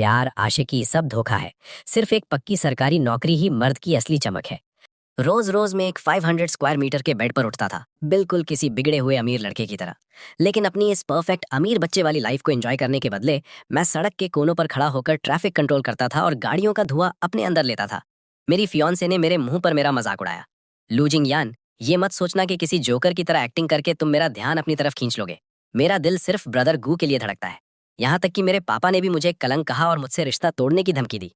प्यार, आशिकी सब धोखा है। सिर्फ एक पक्की सरकारी नौकरी ही मर्द की असली चमक है। रोज रोज मैं एक 500 स्क्वायर मीटर के बेड पर उठता था, बिल्कुल किसी बिगड़े हुए अमीर लड़के की तरह। लेकिन अपनी इस परफेक्ट अमीर बच्चे वाली लाइफ को एंजॉय करने के बदले मैं सड़क के कोनों पर खड़ा होकर ट्रैफिक कंट्रोल करता था और गाड़ियों का धुआं अपने अंदर लेता था। मेरी फियांसे ने मेरे मुंह पर मेरा मजाक उड़ाया। लूजिंग यान, ये मत सोचना कि किसी जोकर की तरह एक्टिंग करके तुम मेरा ध्यान अपनी तरफ खींच लोगे। मेरा दिल सिर्फ ब्रदर गू के लिए धड़कता है। यहाँ तक कि मेरे पापा ने भी मुझे कलंक कहा और मुझसे रिश्ता तोड़ने की धमकी दी।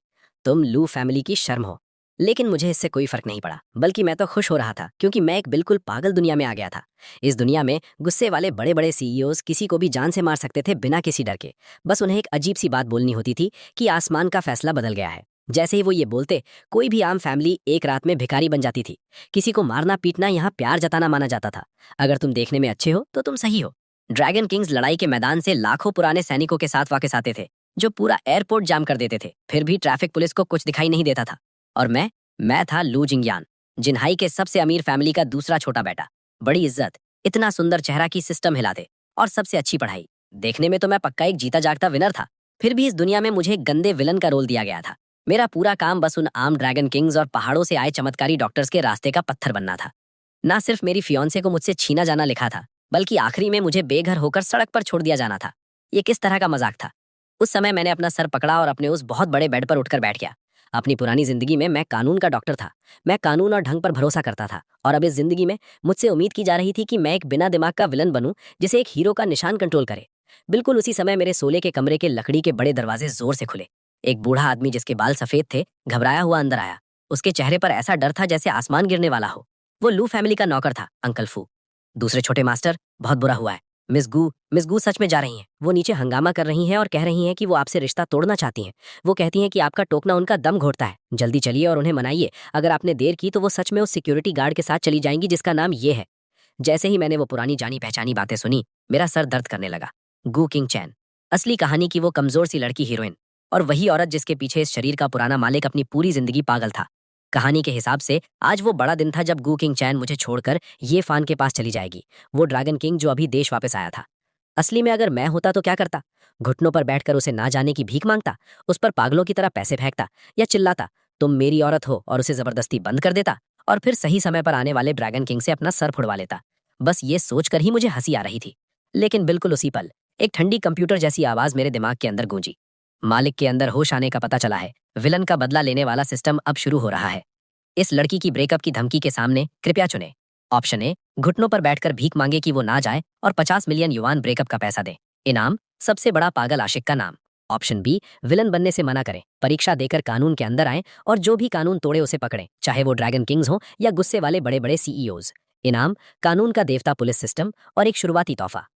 तुम लू फैमिली की शर्म हो। लेकिन मुझे इससे कोई फर्क नहीं पड़ा, बल्कि मैं तो खुश हो रहा था क्योंकि मैं एक बिल्कुल पागल दुनिया में आ गया था। इस दुनिया में गुस्से वाले बड़े बड़े सीईओज किसी को भी जान से मार सकते थे बिना किसी डर के। बस उन्हें एक अजीब सी बात बोलनी होती थी कि आसमान का फैसला बदल गया है। जैसे ही वो ये बोलते, कोई भी आम फैमिली एक रात में भिखारी बन जाती थी। किसी को मारना पीटना यहाँ प्यार जताना माना जाता था। अगर तुम देखने में अच्छे हो तो तुम सही हो। ड्रैगन किंग्स लड़ाई के मैदान से लाखों पुराने सैनिकों के साथ वापस आते थे, जो पूरा एयरपोर्ट जाम कर देते थे। फिर भी ट्रैफिक पुलिस को कुछ दिखाई नहीं देता था। और मैं था लू जिंगयान, जिन्हाई के सबसे अमीर फैमिली का दूसरा छोटा बेटा। बड़ी इज्जत, इतना सुंदर चेहरा की सिस्टम हिलाते, और सबसे अच्छी पढ़ाई। देखने में तो मैं पक्का एक जीता जागता विनर था। फिर भी इस दुनिया में मुझे एक गंदे विलन का रोल दिया गया था। मेरा पूरा काम बस उन आम ड्रैगन किंग्स और पहाड़ों से आए चमत्कारी डॉक्टर्स के रास्ते का पत्थर बनना था। ना सिर्फ मेरी फियांसे को मुझसे छीना जाना लिखा था, बल्कि आखिरी में मुझे बेघर होकर सड़क पर छोड़ दिया जाना था। ये किस तरह का मजाक था? उस समय मैंने अपना सर पकड़ा और अपने उस बहुत बड़े बेड पर उठकर बैठ गया। अपनी पुरानी जिंदगी में मैं कानून का डॉक्टर था। मैं कानून और ढंग पर भरोसा करता था, और अब इस जिंदगी में मुझसे उम्मीद की जा रही थी कि मैं एक बिना दिमाग का विलन बनूं, जिसे एक हीरो का निशान कंट्रोल करे। बिल्कुल उसी समय मेरे सोले के कमरे के लकड़ी के बड़े दरवाजे जोर से खुले। एक बूढ़ा आदमी जिसके बाल सफेद थे, घबराया हुआ अंदर आया। उसके चेहरे पर ऐसा डर था जैसे आसमान गिरने वाला हो। वो लू फैमिली का नौकर था, अंकल फू। दूसरे छोटे मास्टर, बहुत बुरा हुआ है। मिस गू सच में जा रही हैं। वो नीचे हंगामा कर रही हैं और कह रही हैं कि वो आपसे रिश्ता तोड़ना चाहती हैं। वो कहती हैं कि आपका टोकना उनका दम घोटता है। जल्दी चलिए और उन्हें मनाइए। अगर आपने देर की तो वो सच में उस सिक्योरिटी गार्ड के साथ चली जाएंगी जिसका नाम ये है। जैसे ही मैंने वो पुरानी जानी पहचानी बातें सुनी, मेरा सर दर्द करने लगा। गू किंग चैन, असली कहानी की वो कमजोर सी लड़की हीरोइन, और वही औरत जिसके पीछे इस शरीर का पुराना मालिक अपनी पूरी जिंदगी पागल था। कहानी के हिसाब से आज वो बड़ा दिन था जब गू किंग चैन मुझे छोड़कर ये फान के पास चली जाएगी। वो ड्रैगन किंग जो अभी देश वापस आया था। असली में अगर मैं होता तो क्या करता? घुटनों पर बैठकर उसे ना जाने की भीख मांगता, उस पर पागलों की तरह पैसे फेंकता, या चिल्लाता तुम मेरी औरत हो, और उसे जबरदस्ती बंद कर देता, और फिर सही समय पर आने वाले ड्रैगन किंग से अपना सर फुड़वा लेता। बस ये सोचकर ही मुझे हंसी आ रही थी। लेकिन बिल्कुल उसी पल एक ठंडी कंप्यूटर जैसी आवाज मेरे दिमाग के अंदर गूंजी। मालिक के अंदर होश आने का पता चला है। विलन का बदला लेने वाला सिस्टम अब शुरू हो रहा है। इस लड़की की ब्रेकअप की धमकी के सामने कृपया चुने। ऑप्शन ए, घुटनों पर बैठकर भीख मांगे कि वो ना जाए और 50 मिलियन युआन ब्रेकअप का पैसा दे। इनाम, सबसे बड़ा पागल आशिक का नाम। ऑप्शन बी, विलन बनने से मना करें, परीक्षा देकर कानून के अंदर आए और जो भी कानून तोड़े उसे पकड़ें, चाहे वो ड्रैगन किंग्स हो या गुस्से वाले बड़े बड़े सीईओज। इनाम, कानून का देवता पुलिस सिस्टम और एक शुरुआती तोहफा।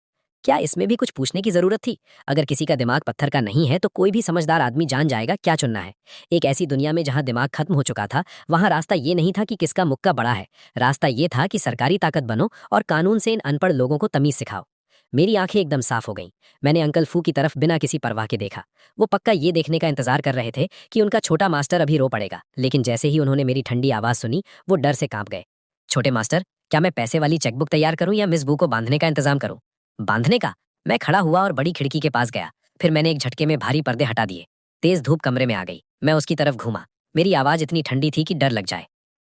क्या इसमें भी कुछ पूछने की जरूरत थी? अगर किसी का दिमाग पत्थर का नहीं है तो कोई भी समझदार आदमी जान जाएगा क्या चुनना है। एक ऐसी दुनिया में जहां दिमाग खत्म हो चुका था, वहां रास्ता ये नहीं था कि किसका मुक्का बड़ा है। रास्ता ये था कि सरकारी ताकत बनो और कानून से इन अनपढ़ लोगों को तमीज सिखाओ। मेरी आंखें एकदम साफ हो गईं। मैंने अंकल फू की तरफ बिना किसी परवाह के देखा। वो पक्का ये देखने का इंतजार कर रहे थे कि उनका छोटा मास्टर अभी रो पड़ेगा, लेकिन जैसे ही उन्होंने मेरी ठंडी आवाज सुनी, वो डर से कांप गए। छोटे मास्टर, क्या मैं पैसे वाली चेकबुक तैयार करूं या मिस बू को बांधने का इंतजाम करूं? बांधने का? मैं खड़ा हुआ और बड़ी खिड़की के पास गया। फिर मैंने एक झटके में भारी पर्दे हटा दिए। तेज धूप कमरे में आ गई। मैं उसकी तरफ घूमा। मेरी आवाज इतनी ठंडी थी कि डर लग जाए।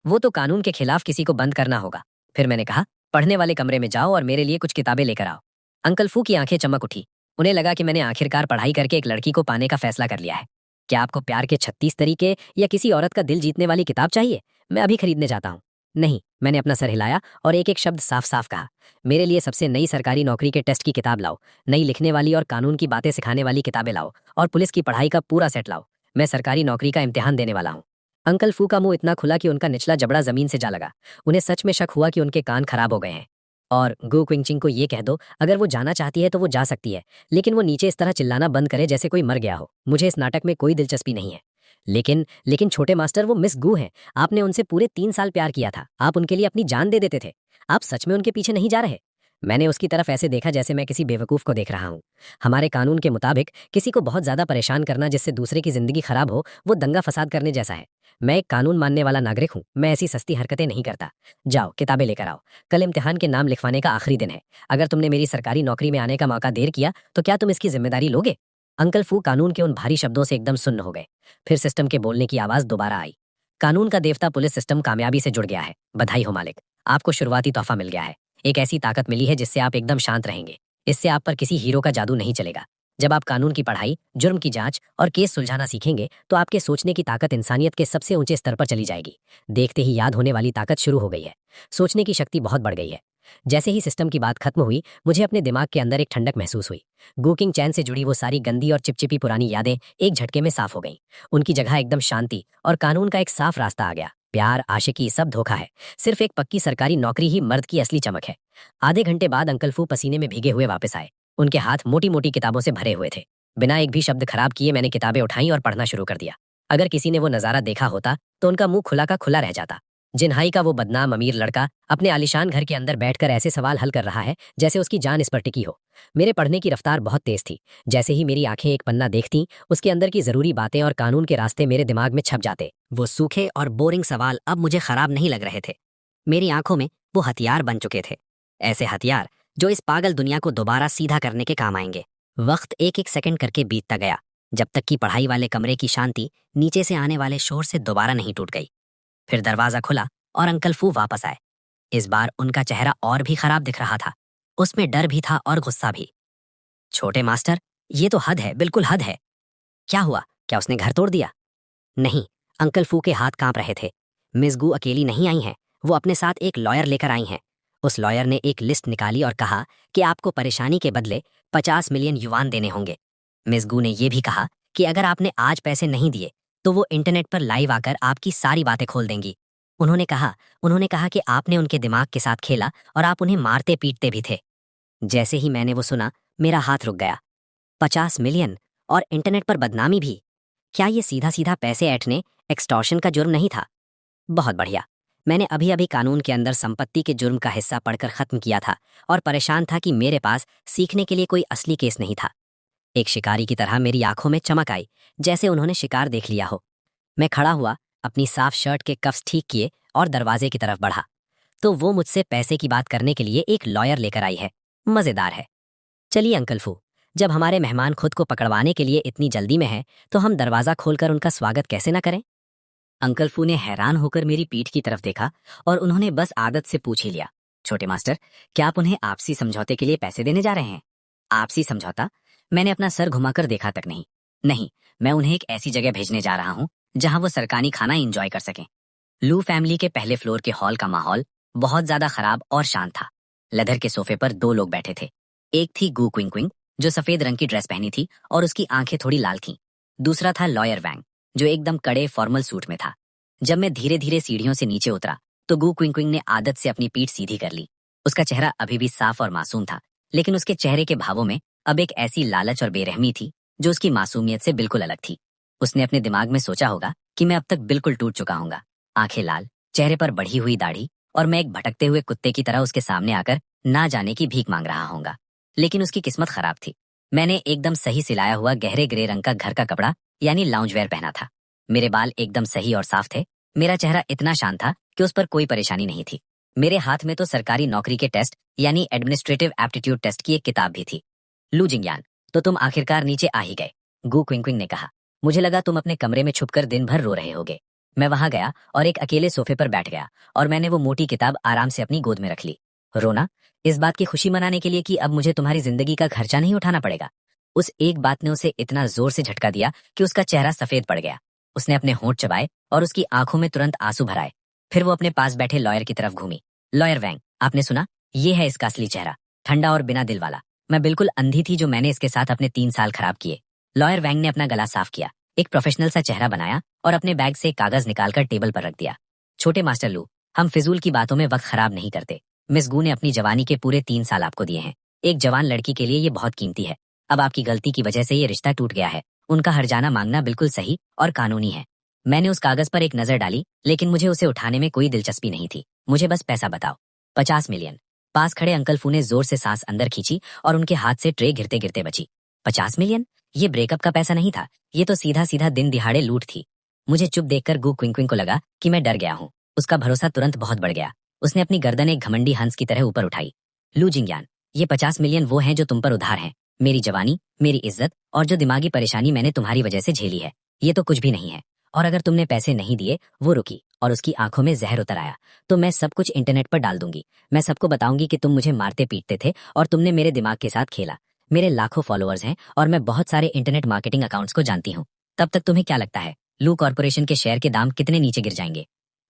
वो तो कानून के खिलाफ किसी को बंद करना होगा। फिर मैंने कहा, पढ़ने वाले कमरे में जाओ और मेरे लिए कुछ किताबें लेकर आओ। अंकल फू की आंखें चमक उठी। उन्हें लगा कि मैंने आखिरकार पढ़ाई करके एक लड़की को पाने का फैसला कर लिया है। क्या आपको प्यार के 36 तरीके या किसी औरत का दिल जीतने वाली किताब चाहिए? मैं अभी खरीदने जाता हूँ। नहीं, मैंने अपना सर हिलाया और एक एक शब्द साफ साफ कहा। मेरे लिए सबसे नई सरकारी नौकरी के टेस्ट की किताब लाओ, नई लिखने वाली और कानून की बातें सिखाने वाली किताबें लाओ, और पुलिस की पढ़ाई का पूरा सेट लाओ। मैं सरकारी नौकरी का इम्तिहान देने वाला हूँ। अंकल फू का मुंह इतना खुला कि उनका निचला जबड़ा जमीन से जा लगा। उन्हें सच में शक हुआ कि उनके कान खराब हो गए हैं। और गु क्विंगचिंग को ये कह दो, अगर वो जाना चाहती है तो वो जा सकती है, लेकिन वो नीचे इस तरह चिल्लाना बंद करे जैसे कोई मर गया हो। मुझे इस नाटक में कोई दिलचस्पी नहीं है। लेकिन छोटे मास्टर, वो मिस गू हैं। आपने उनसे पूरे 3 साल प्यार किया था। आप उनके लिए अपनी जान दे देते थे। आप सच में उनके पीछे नहीं जा रहे? मैंने उसकी तरफ ऐसे देखा जैसे मैं किसी बेवकूफ को देख रहा हूँ। हमारे कानून के मुताबिक किसी को बहुत ज्यादा परेशान करना जिससे दूसरे की जिंदगी खराब हो, वो दंगा फसाद करने जैसा है। मैं एक कानून मानने वाला नागरिक हूँ। मैं ऐसी सस्ती हरकतें नहीं करता। जाओ, किताबें लेकर आओ। कल इम्तिहान के नाम लिखवाने का आखिरी दिन है। अगर तुमने मेरी सरकारी नौकरी में आने का मौका देर किया तो क्या तुम इसकी जिम्मेदारी लोगे? अंकल फू कानून के उन भारी शब्दों से एकदम सुन्न हो गए। फिर सिस्टम के बोलने की आवाज दोबारा आई। कानून का देवता पुलिस सिस्टम कामयाबी से जुड़ गया है। बधाई हो मालिक, आपको शुरुआती तोहफा मिल गया है। एक ऐसी ताकत मिली है जिससे आप एकदम शांत रहेंगे। इससे आप पर किसी हीरो का जादू नहीं चलेगा। जब आप कानून की पढ़ाई, जुर्म की जांच और केस सुलझाना सीखेंगे तो आपके सोचने की ताकत इंसानियत के सबसे ऊंचे स्तर पर चली जाएगी। देखते ही याद होने वाली ताकत शुरू हो गई है। सोचने की शक्ति बहुत बढ़ गई है। जैसे ही सिस्टम की बात खत्म हुई, मुझे अपने दिमाग के अंदर एक ठंडक महसूस हुई। गुकिंग चैन से जुड़ी वो सारी गंदी और चिपचिपी पुरानी यादें एक झटके में साफ हो गईं। उनकी जगह एकदम शांति और कानून का एक साफ रास्ता आ गया। प्यार, आशिकी सब धोखा है। सिर्फ एक पक्की सरकारी नौकरी ही मर्द की असली चमक है। आधे घंटे बाद अंकल फू पसीने में भीगे हुए वापस आए। उनके हाथ मोटी मोटी किताबों से भरे हुए थे। बिना एक भी शब्द खराब किए मैंने किताबें उठाई और पढ़ना शुरू कर दिया। अगर किसी ने वो नजारा देखा होता तो उनका मुंह खुला का खुला रह जाता। जिन्हाई का वो बदनाम अमीर लड़का अपने आलिशान घर के अंदर बैठकर ऐसे सवाल हल कर रहा है जैसे उसकी जान इस पर टिकी हो। मेरे पढ़ने की रफ्तार बहुत तेज थी। जैसे ही मेरी आंखें एक पन्ना देखती, उसके अंदर की जरूरी बातें और कानून के रास्ते मेरे दिमाग में छप जाते। वो सूखे और बोरिंग सवाल अब मुझे खराब नहीं लग रहे थे। मेरी आंखों में वो हथियार बन चुके थे। ऐसे हथियार जो इस पागल दुनिया को दोबारा सीधा करने के काम आएंगे। वक्त एक एक सेकंड करके बीतता गया, जब तक कि पढ़ाई वाले कमरे की शांति नीचे से आने वाले शोर से दोबारा नहीं टूट गई। फिर दरवाजा खुला और अंकल फू वापस आए। इस बार उनका चेहरा और भी खराब दिख रहा था। उसमें डर भी था और गुस्सा भी। छोटे मास्टर, ये तो हद है, बिल्कुल हद है। क्या हुआ? क्या उसने घर तोड़ दिया? नहीं, अंकल फू के हाथ कांप रहे थे। मिस गू अकेली नहीं आई हैं, वो अपने साथ एक लॉयर लेकर आई हैं। उस लॉयर ने एक लिस्ट निकाली और कहा कि आपको परेशानी के बदले 50 मिलियन युवान देने होंगे। मिस गू ने यह भी कहा कि अगर आपने आज पैसे नहीं दिए तो वो इंटरनेट पर लाइव आकर आपकी सारी बातें खोल देंगी। उन्होंने कहा कि आपने उनके दिमाग के साथ खेला और आप उन्हें मारते पीटते भी थे। जैसे ही मैंने वो सुना, मेरा हाथ रुक गया। 50 मिलियन और इंटरनेट पर बदनामी भी। क्या ये सीधा सीधा पैसे ऐंठने, एक्सटॉर्शन का जुर्म नहीं था? बहुत बढ़िया। मैंने अभी अभी कानून के अंदर संपत्ति के जुर्म का हिस्सा पढ़कर खत्म किया था और परेशान था कि मेरे पास सीखने के लिए कोई असली केस नहीं था। एक शिकारी की तरह मेरी आंखों में चमक आई, जैसे उन्होंने शिकार देख लिया हो। मैं खड़ा हुआ, अपनी साफ शर्ट के कफ्स ठीक किए और दरवाजे की तरफ बढ़ा। तो वो मुझसे पैसे की बात करने के लिए एक लॉयर लेकर आई है। मजेदार है। चलिए अंकल फू, जब हमारे मेहमान खुद को पकड़वाने के लिए इतनी जल्दी में है तो हम दरवाजा खोलकर उनका स्वागत कैसे ना करें? अंकल फू ने हैरान होकर मेरी पीठ की तरफ देखा और उन्होंने बस आदत से पूछ ही लिया, छोटे मास्टर, क्या आप उन्हें आपसी समझौते के लिए पैसे देने जा रहे हैं? आपसी समझौता? मैंने अपना सर घुमाकर देखा तक नहीं। नहीं, मैं उन्हें एक ऐसी जगह भेजने जा रहा हूँ जहां वो सरकारी खाना एंजॉय कर सकें। लू फैमिली के पहले फ्लोर के हॉल का माहौल बहुत ज्यादा खराब और शांत था। लेदर के सोफे पर दो लोग बैठे थे। एक थी गू क्विंग क्विंग, जो सफेद रंग की ड्रेस पहनी थी और उसकी आंखें थोड़ी लाल थीं। दूसरा था लॉयर वैंग, जो एकदम कड़े फॉर्मल सूट में था। जब मैं धीरे धीरे सीढ़ियों से नीचे उतरा तो गू क्विंग क्विंग ने आदत से अपनी पीठ सीधी कर ली। उसका चेहरा अभी भी साफ और मासूम था, लेकिन उसके चेहरे के भावों में अब एक ऐसी लालच और बेरहमी थी जो उसकी मासूमियत से बिल्कुल अलग थी। उसने अपने दिमाग में सोचा होगा कि मैं अब तक बिल्कुल टूट चुका हूँगा। आंखें लाल, चेहरे पर बढ़ी हुई दाढ़ी, और मैं एक भटकते हुए कुत्ते की तरह उसके सामने आकर ना जाने की भीख मांग रहा होऊंगा। लेकिन उसकी किस्मत खराब थी। मैंने एकदम सही सिलाया हुआ गहरे ग्रे रंग का घर का कपड़ा यानी लाउंज वेयर पहना था। मेरे बाल एकदम सही और साफ थे। मेरा चेहरा इतना शांत था कि उस पर कोई परेशानी नहीं थी। मेरे हाथ में तो सरकारी नौकरी के टेस्ट यानी एडमिनिस्ट्रेटिव एप्टीट्यूड टेस्ट की एक किताब भी थी। लू जिंगयान, तो तुम आखिरकार नीचे आ ही गए, गू क्विंग क्विंग ने कहा। मुझे लगा तुम अपने कमरे में छुपकर दिन भर रो रहे होगे। मैं वहां गया और एक अकेले सोफे पर बैठ गया और मैंने वो मोटी किताब आराम से अपनी गोद में रख ली। रोना? इस बात की खुशी मनाने के लिए कि अब मुझे तुम्हारी जिंदगी का खर्चा नहीं उठाना पड़ेगा। उस एक बात ने उसे इतना जोर से झटका दिया कि उसका चेहरा सफेद पड़ गया। उसने अपने होंठ चबाए और उसकी आंखों में तुरंत आंसू भर आए। फिर वो अपने पास बैठे लॉयर की तरफ घूमी। लॉयर वैंग, आपने सुना? ये है इसका असली चेहरा, ठंडा और बिना दिल वाला। मैं बिल्कुल अंधी थी जो मैंने इसके साथ अपने 3 साल खराब किए। लॉयर वैंग ने अपना गला साफ किया, एक प्रोफेशनल सा चेहरा बनाया और अपने बैग से एक कागज निकालकर टेबल पर रख दिया। छोटे मास्टर लू, हम फिजूल की बातों में वक्त खराब नहीं करते। मिस गू ने अपनी जवानी के पूरे 3 साल आपको दिए हैं। एक जवान लड़की के लिए ये बहुत कीमती है। अब आपकी गलती की वजह से ये रिश्ता टूट गया है। उनका हर्जाना मांगना बिल्कुल सही और कानूनी है। मैंने उस कागज पर एक नजर डाली, लेकिन मुझे उसे उठाने में कोई दिलचस्पी नहीं थी। मुझे बस पैसा बताओ। 50 मिलियन। पास खड़े अंकल फू ने जोर से सांस अंदर खींची और उनके हाथ से ट्रे गिरते गिरते बची। 50 मिलियन? ये ब्रेकअप का पैसा नहीं था, ये तो सीधा सीधा दिन दिहाड़े लूट थी। मुझे चुप देखकर गू क्विंग क्विंग को लगा कि मैं डर गया हूँ। उसका भरोसा तुरंत बहुत बढ़ गया। उसने अपनी गर्दन एक घमंडी हंस की तरह ऊपर उठाई। लू जिंगयान, ये 50 मिलियन वो हैं जो तुम पर उधार हैं। मेरी जवानी, मेरी इज्जत और जो दिमागी परेशानी मैंने तुम्हारी वजह से झेली है, ये तो कुछ भी नहीं है। और अगर तुमने पैसे नहीं दिए, वो रुकी और उसकी आंखों में जहर उतर आया, तो मैं सब कुछ इंटरनेट पर डाल दूंगी। मैं सबको बताऊंगी कि तुम मुझे मारते पीटते थे और तुमने मेरे दिमाग के साथ खेला। मेरे लाखों फॉलोअर्स हैं और मैं बहुत सारे इंटरनेट मार्केटिंग अकाउंट्स को जानती हूँ। तब तक तुम्हें क्या लगता है लू कॉर्पोरेशन के शेयर के दाम कितने नीचे गिर जाएंगे?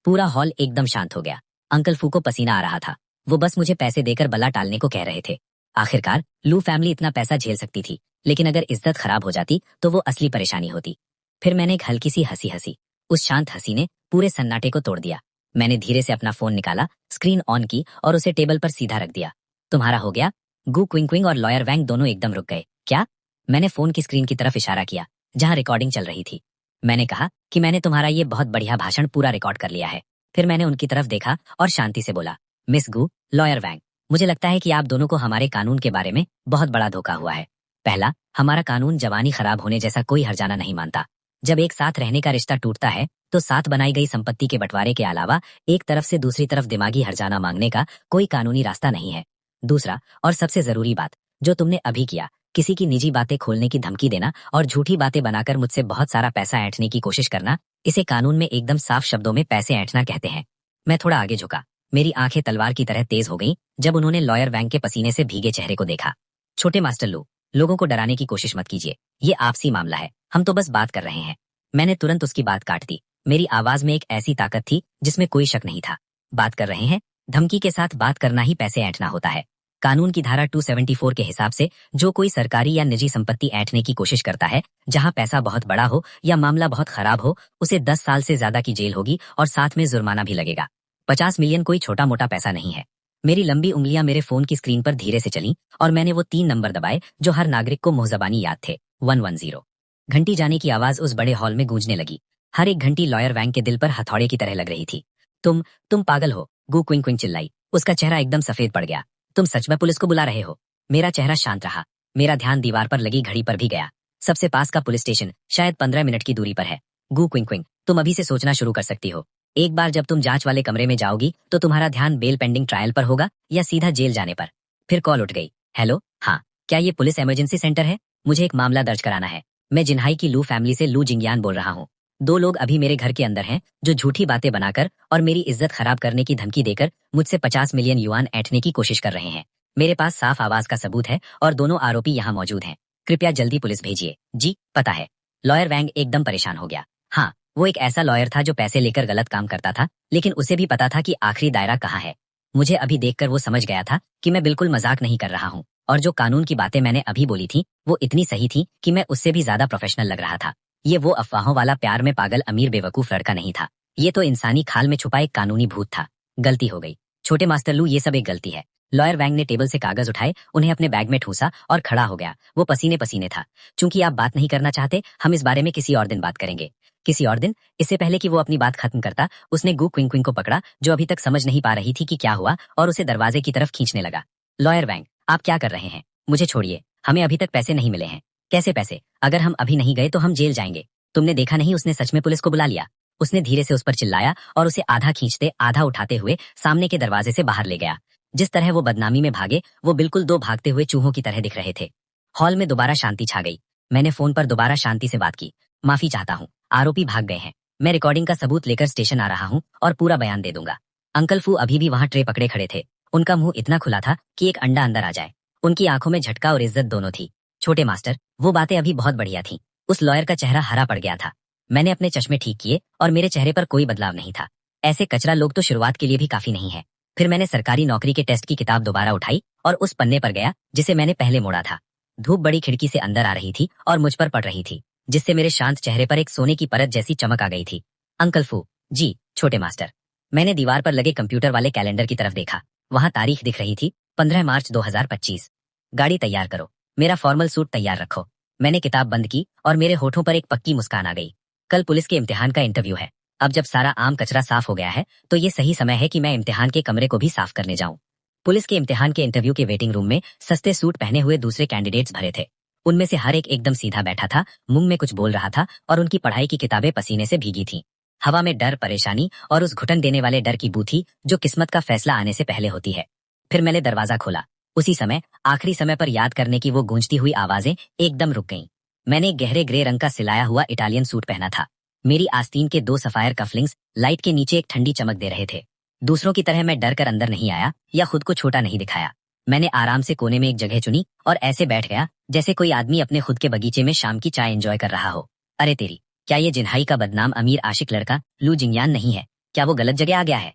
पूरा हॉल एकदम शांत हो गया। अंकल फू को पसीना आ रहा था। वो बस मुझे पैसे देकर बला टालने को कह रहे थे। आखिरकार लू फैमिली इतना पैसा झेल सकती थी, लेकिन अगर इज्जत खराब हो जाती तो वो असली परेशानी होती। फिर मैंने एक हल्की सी हंसी हंसी। उस शांत हंसी ने पूरे सन्नाटे को तोड़ दिया। मैंने धीरे से अपना फोन निकाला, स्क्रीन ऑन की और उसे टेबल पर सीधा रख दिया। तुम्हारा हो गया? गू क्विंग क्विंग और लॉयर वैंग दोनों एकदम रुक गए। क्या? मैंने फोन की स्क्रीन की तरफ इशारा किया जहां रिकॉर्डिंग चल रही थी। मैंने कहा कि मैंने तुम्हारा ये बहुत बढ़िया भाषण पूरा रिकॉर्ड कर लिया है। फिर मैंने उनकी तरफ देखा और शांति से बोला, मिस गू, लॉयर वैंग, मुझे लगता है कि आप दोनों को हमारे कानून के बारे में बहुत बड़ा धोखा हुआ है। पहला, हमारा कानून जवानी खराब होने जैसा कोई हर्जाना नहीं मानता। जब एक साथ रहने का रिश्ता टूटता है तो साथ बनाई गई संपत्ति के बंटवारे के अलावा एक तरफ से दूसरी तरफ दिमागी हर्जाना मांगने का कोई कानूनी रास्ता नहीं है। दूसरा और सबसे जरूरी बात, जो तुमने अभी किया, किसी की निजी बातें खोलने की धमकी देना और झूठी बातें बनाकर मुझसे बहुत सारा पैसा ऐंठने की कोशिश करना, इसे कानून में एकदम साफ शब्दों में पैसे ऐंठना कहते हैं। मैं थोड़ा आगे झुका। मेरी आंखें तलवार की तरह तेज हो गईं जब उन्होंने लॉयर वैंग के पसीने से भीगे चेहरे को देखा। छोटे मास्टर लू, लोगों को डराने की कोशिश मत कीजिए। ये आपसी मामला है, हम तो बस बात कर रहे हैं। मैंने तुरंत उसकी बात काट दी। मेरी आवाज में एक ऐसी ताकत थी जिसमें कोई शक नहीं था। बात कर रहे हैं? धमकी के साथ बात करना ही पैसे ऐंठना होता है। कानून की धारा 274 के हिसाब से जो कोई सरकारी या निजी संपत्ति ऐंठने की कोशिश करता है, जहां पैसा बहुत बड़ा हो या मामला बहुत खराब हो, उसे 10 साल से ज्यादा की जेल होगी और साथ में जुर्माना भी लगेगा। 50 मिलियन कोई छोटा मोटा पैसा नहीं है। मेरी लंबी उंगलियां मेरे फोन की स्क्रीन पर धीरे से चलीं और मैंने वो 3 नंबर दबाए जो हर नागरिक को मुहजबानी याद थे, 110। घंटी जाने की आवाज उस बड़े हॉल में गूंजने लगी। हर एक घंटी लॉयर वैंग के दिल पर हथौड़े की तरह लग रही थी। तुम पागल हो, गू क्विंग क्विंग चिल्लाई। उसका चेहरा एकदम सफेद पड़ गया। तुम सच में पुलिस को बुला रहे हो? मेरा चेहरा शांत रहा। मेरा ध्यान दीवार पर लगी घड़ी पर भी गया। सबसे पास का पुलिस स्टेशन शायद 15 मिनट की दूरी पर है। गू क्विंग क्विंग, तुम अभी से सोचना शुरू कर सकती हो। एक बार जब तुम जांच वाले कमरे में जाओगी तो तुम्हारा ध्यान बेल पेंडिंग ट्रायल पर होगा या सीधा जेल जाने पर। फिर कॉल उठ गई। हेलो, हाँ, क्या ये पुलिस इमरजेंसी सेंटर है? मुझे एक मामला दर्ज कराना है। मैं जिन्हाई की लू फैमिली से लू जिंगियान बोल रहा हूँ। 2 लोग अभी मेरे घर के अंदर हैं जो झूठी बातें बनाकर और मेरी इज्जत खराब करने की धमकी देकर मुझसे 50 मिलियन युआन ऐंठने की कोशिश कर रहे हैं। मेरे पास साफ आवाज का सबूत है और दोनों आरोपी यहाँ मौजूद हैं। कृपया जल्दी पुलिस भेजिए। जी, पता है। लॉयर वैंग एकदम परेशान हो गया। हाँ, वो एक ऐसा लॉयर था जो पैसे लेकर गलत काम करता था, लेकिन उसे भी पता था कि आखिरी दायरा कहाँ है। मुझे अभी देखकर वो समझ गया था कि मैं बिल्कुल मजाक नहीं कर रहा हूँ और जो कानून की बातें मैंने अभी बोली थी वो इतनी सही थी कि मैं उससे भी ज्यादा प्रोफेशनल लग रहा था। ये वो अफवाहों वाला प्यार में पागल अमीर बेवकूफ लड़का नहीं था। ये तो इंसानी खाल में छुपा एक कानूनी भूत था। गलती हो गई छोटे मास्टर लू, ये सब एक गलती है। लॉयर वैंग ने टेबल से कागज उठाए, उन्हें अपने बैग में ठूसा और खड़ा हो गया। वो पसीने पसीने था। चूंकि आप बात नहीं करना चाहते, हम इस बारे में किसी और दिन बात करेंगे। किसी और दिन? इससे पहले कि वो अपनी बात खत्म करता, उसने गू क्विंग क्विंग को पकड़ा जो अभी तक समझ नहीं पा रही थी कि क्या हुआ, और उसे दरवाजे की तरफ खींचने लगा। लॉयर वैंग, आप क्या कर रहे हैं? मुझे छोड़िए। हमें अभी तक पैसे नहीं मिले हैं। कैसे पैसे? अगर हम अभी नहीं गए तो हम जेल जाएंगे। तुमने देखा नहीं, उसने सच में पुलिस को बुला लिया। उसने धीरे से उस पर चिल्लाया और उसे आधा खींचते आधा उठाते हुए सामने के दरवाजे से बाहर ले गया। जिस तरह वो बदनामी में भागे, वो बिल्कुल 2 भागते हुए चूहों की तरह दिख रहे थे। हॉल में दोबारा शांति छा गई। मैंने फोन पर दोबारा शांति से बात की। माफी चाहता हूँ, आरोपी भाग गए हैं। मैं रिकॉर्डिंग का सबूत लेकर स्टेशन आ रहा हूँ और पूरा बयान दे दूंगा। अंकल फू अभी भी वहाँ ट्रे पकड़े खड़े थे। उनका मुंह इतना खुला था कि एक अंडा अंदर आ जाए। उनकी आंखों में झटका और इज्जत दोनों थी। छोटे मास्टर, वो बातें अभी बहुत बढ़िया थी। उस लॉयर का चेहरा हरा पड़ गया था। मैंने अपने चश्मे ठीक किए और मेरे चेहरे पर कोई बदलाव नहीं था। ऐसे कचरा लोग तो शुरुआत के लिए भी काफी नहीं है। फिर मैंने सरकारी नौकरी के टेस्ट की किताब दोबारा उठाई और उस पन्ने पर गया जिसे मैंने पहले मोड़ा था। धूप बड़ी खिड़की से अंदर आ रही थी और मुझ पर पड़ रही थी, जिससे मेरे शांत चेहरे पर एक सोने की परत जैसी चमक आ गई थी। अंकल फू जी। छोटे मास्टर, मैंने दीवार पर लगे कंप्यूटर वाले कैलेंडर की तरफ देखा। वहां तारीख दिख रही थी 15 मार्च 2025। गाड़ी तैयार करो, मेरा फॉर्मल सूट तैयार रखो। मैंने किताब बंद की और मेरे होठों पर एक पक्की मुस्कान आ गई। कल पुलिस के इम्तिहान का इंटरव्यू है। अब जब सारा आम कचरा साफ हो गया है तो ये सही समय है कि मैं इम्तिहान के कमरे को भी साफ करने जाऊं। पुलिस के इम्तिहान के इंटरव्यू के वेटिंग रूम में सस्ते सूट पहने हुए दूसरे कैंडिडेट्स भरे थे। उनमें से हर एक एकदम सीधा बैठा था, मुंह में कुछ बोल रहा था और उनकी पढ़ाई की किताबें पसीने से भीगी थीं। हवा में डर, परेशानी और उस घुटन देने वाले डर की बू थी जो किस्मत का फैसला आने से पहले होती है। फिर मैंने दरवाजा खोला। उसी समय आखिरी समय पर याद करने की वो गूंजती हुई आवाजें एकदम रुक गईं। मैंने एक गहरे ग्रे रंग का सिलाया हुआ इटालियन सूट पहना था। मेरी आस्तीन के 2 सफायर कफलिंग्स लाइट के नीचे एक ठंडी चमक दे रहे थे। दूसरों की तरह मैं डर कर अंदर नहीं आया या खुद को छोटा नहीं दिखाया। मैंने आराम से कोने में एक जगह चुनी और ऐसे बैठ गया जैसे कोई आदमी अपने खुद के बगीचे में शाम की चाय एंजॉय कर रहा हो। अरे तेरी, क्या ये जिन्हाई का बदनाम अमीर आशिक लड़का लू जिंगयान नहीं है? क्या वो गलत जगह आ गया है?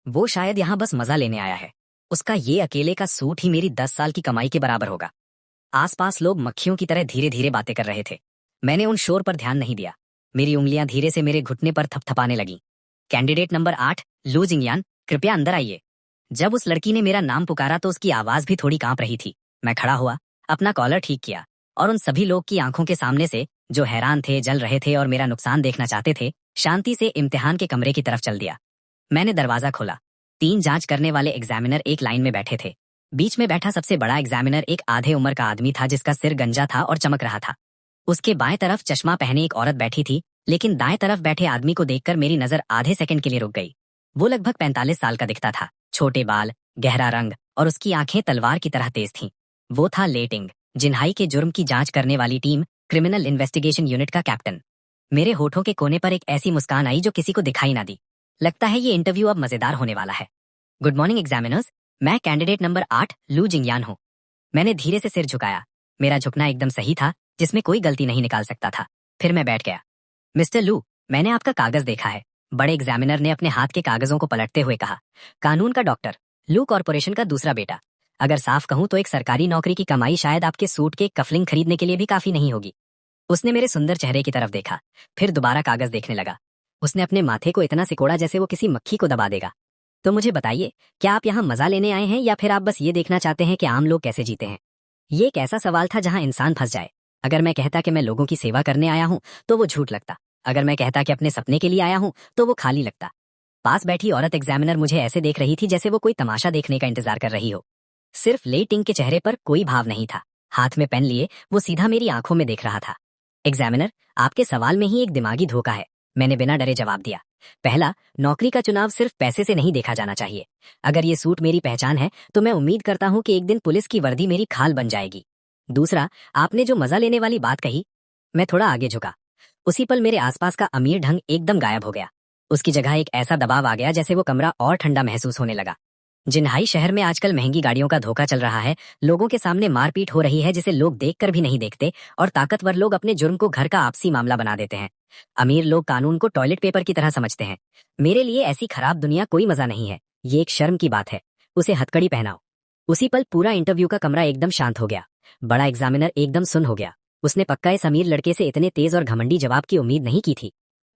वो शायद यहाँ बस मजा लेने आया है। उसका ये अकेले का सूट ही मेरी 10 साल की कमाई के बराबर होगा। आसपास लोग मक्खियों की तरह धीरे धीरे बातें कर रहे थे। मैंने उन शोर पर ध्यान नहीं दिया। मेरी उंगलियां धीरे से मेरे घुटने पर थपथपाने लगीं। कैंडिडेट नंबर 8, लू जिंगयान, कृपया अंदर आइए। जब उस लड़की ने मेरा नाम पुकारा तो उसकी आवाज भी थोड़ी कांप रही थी। मैं खड़ा हुआ, अपना कॉलर ठीक किया और उन सभी लोग की आंखों के सामने से, जो हैरान थे, जल रहे थे और मेरा नुकसान देखना चाहते थे, शांति से इम्तिहान के कमरे की तरफ चल दिया। मैंने दरवाजा खोला। 3 जांच करने वाले एग्जामिनर एक लाइन में बैठे थे। बीच में बैठा सबसे बड़ा एग्जामिनर एक आधे उम्र का आदमी था जिसका सिर गंजा था और चमक रहा था। उसके बाएं तरफ चश्मा पहने एक औरत बैठी थी, लेकिन दाएं तरफ बैठे आदमी को देखकर मेरी नजर आधे सेकंड के लिए रुक गई। वो लगभग 45 साल का दिखता था, छोटे बाल, गहरा रंग और उसकी आंखें तलवार की तरह तेज थीं। वो था लेटिंग, जिन्हाई के जुर्म की जांच करने वाली टीम क्रिमिनल इन्वेस्टिगेशन यूनिट का कैप्टन। मेरे होठों के कोने पर एक ऐसी मुस्कान आई जो किसी को दिखाई ना दी। लगता है ये इंटरव्यू अब मजेदार होने वाला है। गुड मॉर्निंग एग्जामिनर्स, मैं कैंडिडेट नंबर 8 लू जिंगयान हूँ। मैंने धीरे से सिर झुकाया। मेरा झुकना एकदम सही था, जिसमें कोई गलती नहीं निकाल सकता था। फिर मैं बैठ गया। मिस्टर लू, मैंने आपका कागज देखा है। बड़े एग्जामिनर ने अपने हाथ के कागजों को पलटते हुए कहा। कानून का डॉक्टर, लू कॉर्पोरेशन का दूसरा बेटा। अगर साफ कहूं तो एक सरकारी नौकरी की कमाई शायद आपके सूट के कफलिंग खरीदने के लिए भी काफी नहीं होगी। उसने मेरे सुंदर चेहरे की तरफ देखा, फिर दोबारा कागज देखने लगा। उसने अपने माथे को इतना सिकोड़ा जैसे वो किसी मक्खी को दबा देगा। तो मुझे बताइए, क्या आप यहाँ मजा लेने आए हैं या फिर आप बस ये देखना चाहते हैं कि आम लोग कैसे जीते हैं? ये एक ऐसा सवाल था जहाँ इंसान फंस जाए। अगर मैं कहता कि मैं लोगों की सेवा करने आया हूँ तो वो झूठ लगता। अगर मैं कहता कि अपने सपने के लिए आया हूँ तो वो खाली लगता। पास बैठी औरत एग्जामिनर मुझे ऐसे देख रही थी जैसे वो कोई तमाशा देखने का इंतजार कर रही हो। सिर्फ लेटिंग के चेहरे पर कोई भाव नहीं था। हाथ में पेन लिए वो सीधा मेरी आंखों में देख रहा था। एग्जामिनर, आपके सवाल में ही एक दिमागी धोखा है, मैंने बिना डरे जवाब दिया। पहला, नौकरी का चुनाव सिर्फ पैसे से नहीं देखा जाना चाहिए। अगर ये सूट मेरी पहचान है तो मैं उम्मीद करता हूँ कि एक दिन पुलिस की वर्दी मेरी खाल बन जाएगी। दूसरा, आपने जो मजा लेने वाली बात कही, मैं थोड़ा आगे झुका। उसी पल मेरे आसपास का अमीर ढंग एकदम गायब हो गया। उसकी जगह एक ऐसा दबाव आ गया जैसे वो कमरा और ठंडा महसूस होने लगा। जिन्हाई शहर में आजकल महंगी गाड़ियों का धोखा चल रहा है, लोगों के सामने मारपीट हो रही है जिसे लोग देखकर भी नहीं देखते, और ताकतवर लोग अपने जुर्म को घर का आपसी मामला बना देते हैं। अमीर लोग कानून को टॉयलेट पेपर की तरह समझते हैं। मेरे लिए ऐसी खराब दुनिया कोई मजा नहीं है। ये एक शर्म की बात है। उसे हथकड़ी पहनाओ। उसी पल पूरा इंटरव्यू का कमरा एकदम शांत हो गया। बड़ा एग्जामिनर एकदम सुन्न हो गया। उसने पक्का इस अमीर लड़के से इतने तेज और घमंडी जवाब की उम्मीद नहीं की थी।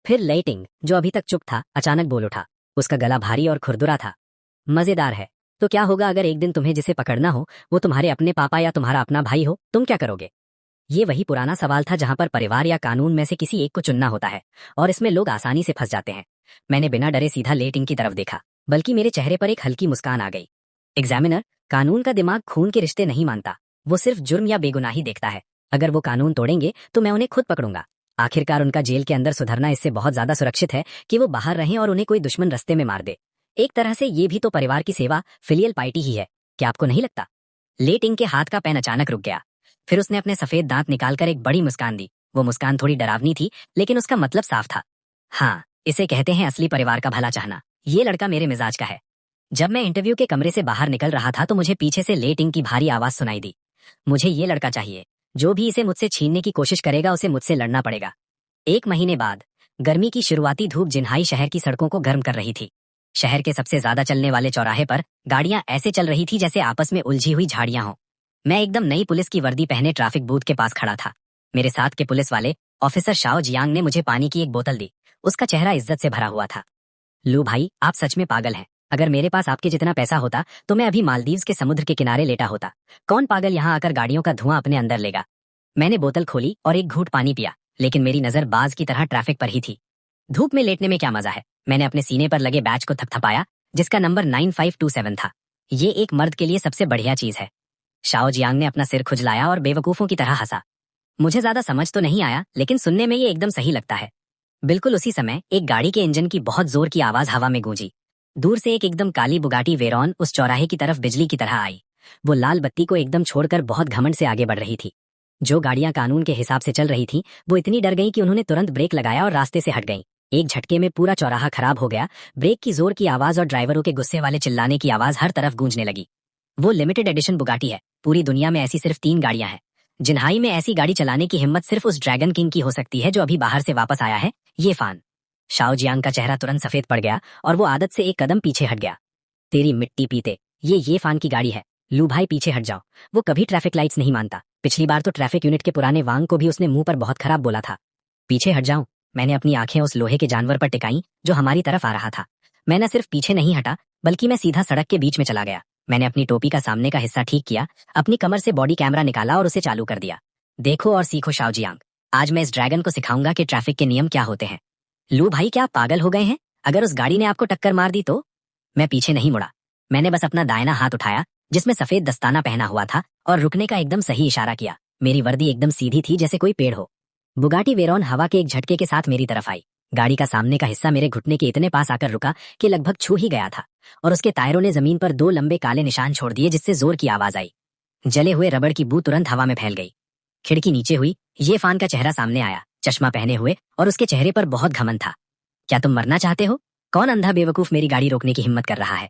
फिर लेटिंग, जो अभी तक चुप था, अचानक बोल उठा। उसका गला भारी और खुरदुरा था। मजेदार है। तो क्या होगा अगर एक दिन तुम्हें जिसे पकड़ना हो वो तुम्हारे अपने पापा या तुम्हारा अपना भाई हो? तुम क्या करोगे? ये वही पुराना सवाल था जहां पर परिवार या कानून में से किसी एक को चुनना होता है, और इसमें लोग आसानी से फंस जाते हैं। मैंने बिना डरे सीधा लेटिंग की तरफ देखा, बल्कि मेरे चेहरे पर एक हल्की मुस्कान आ गई। एग्जामिनर, कानून का दिमाग खून के रिश्ते नहीं मानता। वो सिर्फ जुर्म या बेगुनाही देखता है। अगर वो कानून तोड़ेंगे तो मैं उन्हें खुद पकड़ूंगा। आखिरकार उनका जेल के अंदर सुधरना इससे बहुत ज्यादा सुरक्षित है कि वो बाहर रहें और उन्हें कोई दुश्मन रास्ते में मार दे। एक तरह से ये भी तो परिवार की सेवा, फिलियल पाइटी ही है। क्या आपको नहीं लगता? लेटिंग के हाथ का पेन अचानक रुक गया। फिर उसने अपने सफेद दांत निकालकर एक बड़ी मुस्कान दी। वो मुस्कान थोड़ी डरावनी थी, लेकिन उसका मतलब साफ था। हाँ, इसे कहते हैं असली परिवार का भला चाहना। ये लड़का मेरे मिजाज का है। जब मैं इंटरव्यू के कमरे से बाहर निकल रहा था तो मुझे पीछे से लेटिंग की भारी आवाज सुनाई दी। मुझे ये लड़का चाहिए। जो भी इसे मुझसे छीनने की कोशिश करेगा उसे मुझसे लड़ना पड़ेगा। 1 महीने बाद गर्मी की शुरुआती धूप जिन्हाई शहर की सड़कों को गर्म कर रही थी। शहर के सबसे ज्यादा चलने वाले चौराहे पर गाड़ियां ऐसे चल रही थी जैसे आपस में उलझी हुई झाड़ियां हों। मैं एकदम नई पुलिस की वर्दी पहने ट्रैफिक बूथ के पास खड़ा था। मेरे साथ के पुलिस वाले ऑफिसर शाओ जियांग ने मुझे पानी की एक बोतल दी। उसका चेहरा इज्जत से भरा हुआ था। लू भाई, आप सच में पागल हैं। अगर मेरे पास आपके जितना पैसा होता तो मैं अभी मालदीव्स के समुद्र के किनारे लेटा होता। कौन पागल यहाँ आकर गाड़ियों का धुआं अपने अंदर लेगा? मैंने बोतल खोली और एक घूंट पानी पिया, लेकिन मेरी नजर बाज की तरह ट्रैफिक पर ही थी। धूप में लेटने में क्या मजा है? मैंने अपने सीने पर लगे बैच को थपथपाया, जिसका नंबर 9527 था। ये एक मर्द के लिए सबसे बढ़िया चीज है। शाओ जियांग ने अपना सिर खुजलाया और बेवकूफों की तरह हंसा। मुझे ज्यादा समझ तो नहीं आया, लेकिन सुनने में ये एकदम सही लगता है। बिल्कुल उसी समय एक गाड़ी के इंजन की बहुत जोर की आवाज हवा में गूंजी। दूर से एक एकदम काली बुगाटी वेरॉन उस चौराहे की तरफ बिजली की तरह आई। वो लाल बत्ती को एकदम छोड़कर बहुत घमंड से आगे बढ़ रही थी। जो गाड़ियां कानून के हिसाब से चल रही थीं, वो इतनी डर गईं कि उन्होंने तुरंत ब्रेक लगाया और रास्ते से हट गईं। एक झटके में पूरा चौराहा खराब हो गया। ब्रेक की जोर की आवाज और ड्राइवरों के गुस्से वाले चिल्लाने की आवाज हर तरफ गूंजने लगी। वो लिमिटेड एडिशन बुगाटी है। पूरी दुनिया में ऐसी सिर्फ 3 गाड़ियां हैं। जिन्हाई में ऐसी गाड़ी चलाने की हिम्मत सिर्फ उस ड्रैगन किंग की हो सकती है जो अभी बाहर से वापस आया है, ये फान। शाओ जियांग का चेहरा तुरंत सफेद पड़ गया और वो आदत से एक कदम पीछे हट गया। तेरी मिट्टी पीते, ये फान की गाड़ी है। लू भाई पीछे हट जाओ। वो कभी ट्रैफिक लाइट्स नहीं मानता। पिछली बार तो ट्रैफिक यूनिट के पुराने वांग को भी उसने मुंह पर बहुत खराब बोला था। पीछे हट जाऊं? मैंने अपनी आंखें उस लोहे के जानवर पर टिकाई जो हमारी तरफ आ रहा था। मैं न सिर्फ पीछे नहीं हटा, बल्कि मैं सीधा सड़क के बीच में चला गया। मैंने अपनी टोपी का सामने का हिस्सा ठीक किया, अपनी कमर से बॉडी कैमरा निकाला और उसे चालू कर दिया। देखो और सीखो शाओ जियांग। आज मैं इस ड्रैगन को सिखाऊंगा कि ट्रैफिक के नियम क्या होते हैं। लू भाई, क्या आप पागल हो गए हैं? अगर उस गाड़ी ने आपको टक्कर मार दी तो? मैं पीछे नहीं मुड़ा। मैंने बस अपना दाहिना हाथ उठाया जिसमें सफेद दस्ताना पहना हुआ था और रुकने का एकदम सही इशारा किया। मेरी वर्दी एकदम सीधी थी जैसे कोई पेड़ हो। बुगाटी वेरॉन हवा के एक झटके के साथ मेरी तरफ आई। गाड़ी का सामने का हिस्सा मेरे घुटने के इतने पास आकर रुका कि लगभग छू ही गया था और उसके टायरों ने जमीन पर 2 लंबे काले निशान छोड़ दिए जिससे जोर की आवाज आई। जले हुए रबड़ की बू तुरंत हवा में फैल गई। खिड़की नीचे हुई। ये फान का चेहरा सामने आया, चश्मा पहने हुए, और उसके चेहरे पर बहुत घमंड था। क्या तुम मरना चाहते हो? कौन अंधा बेवकूफ मेरी गाड़ी रोकने की हिम्मत कर रहा है?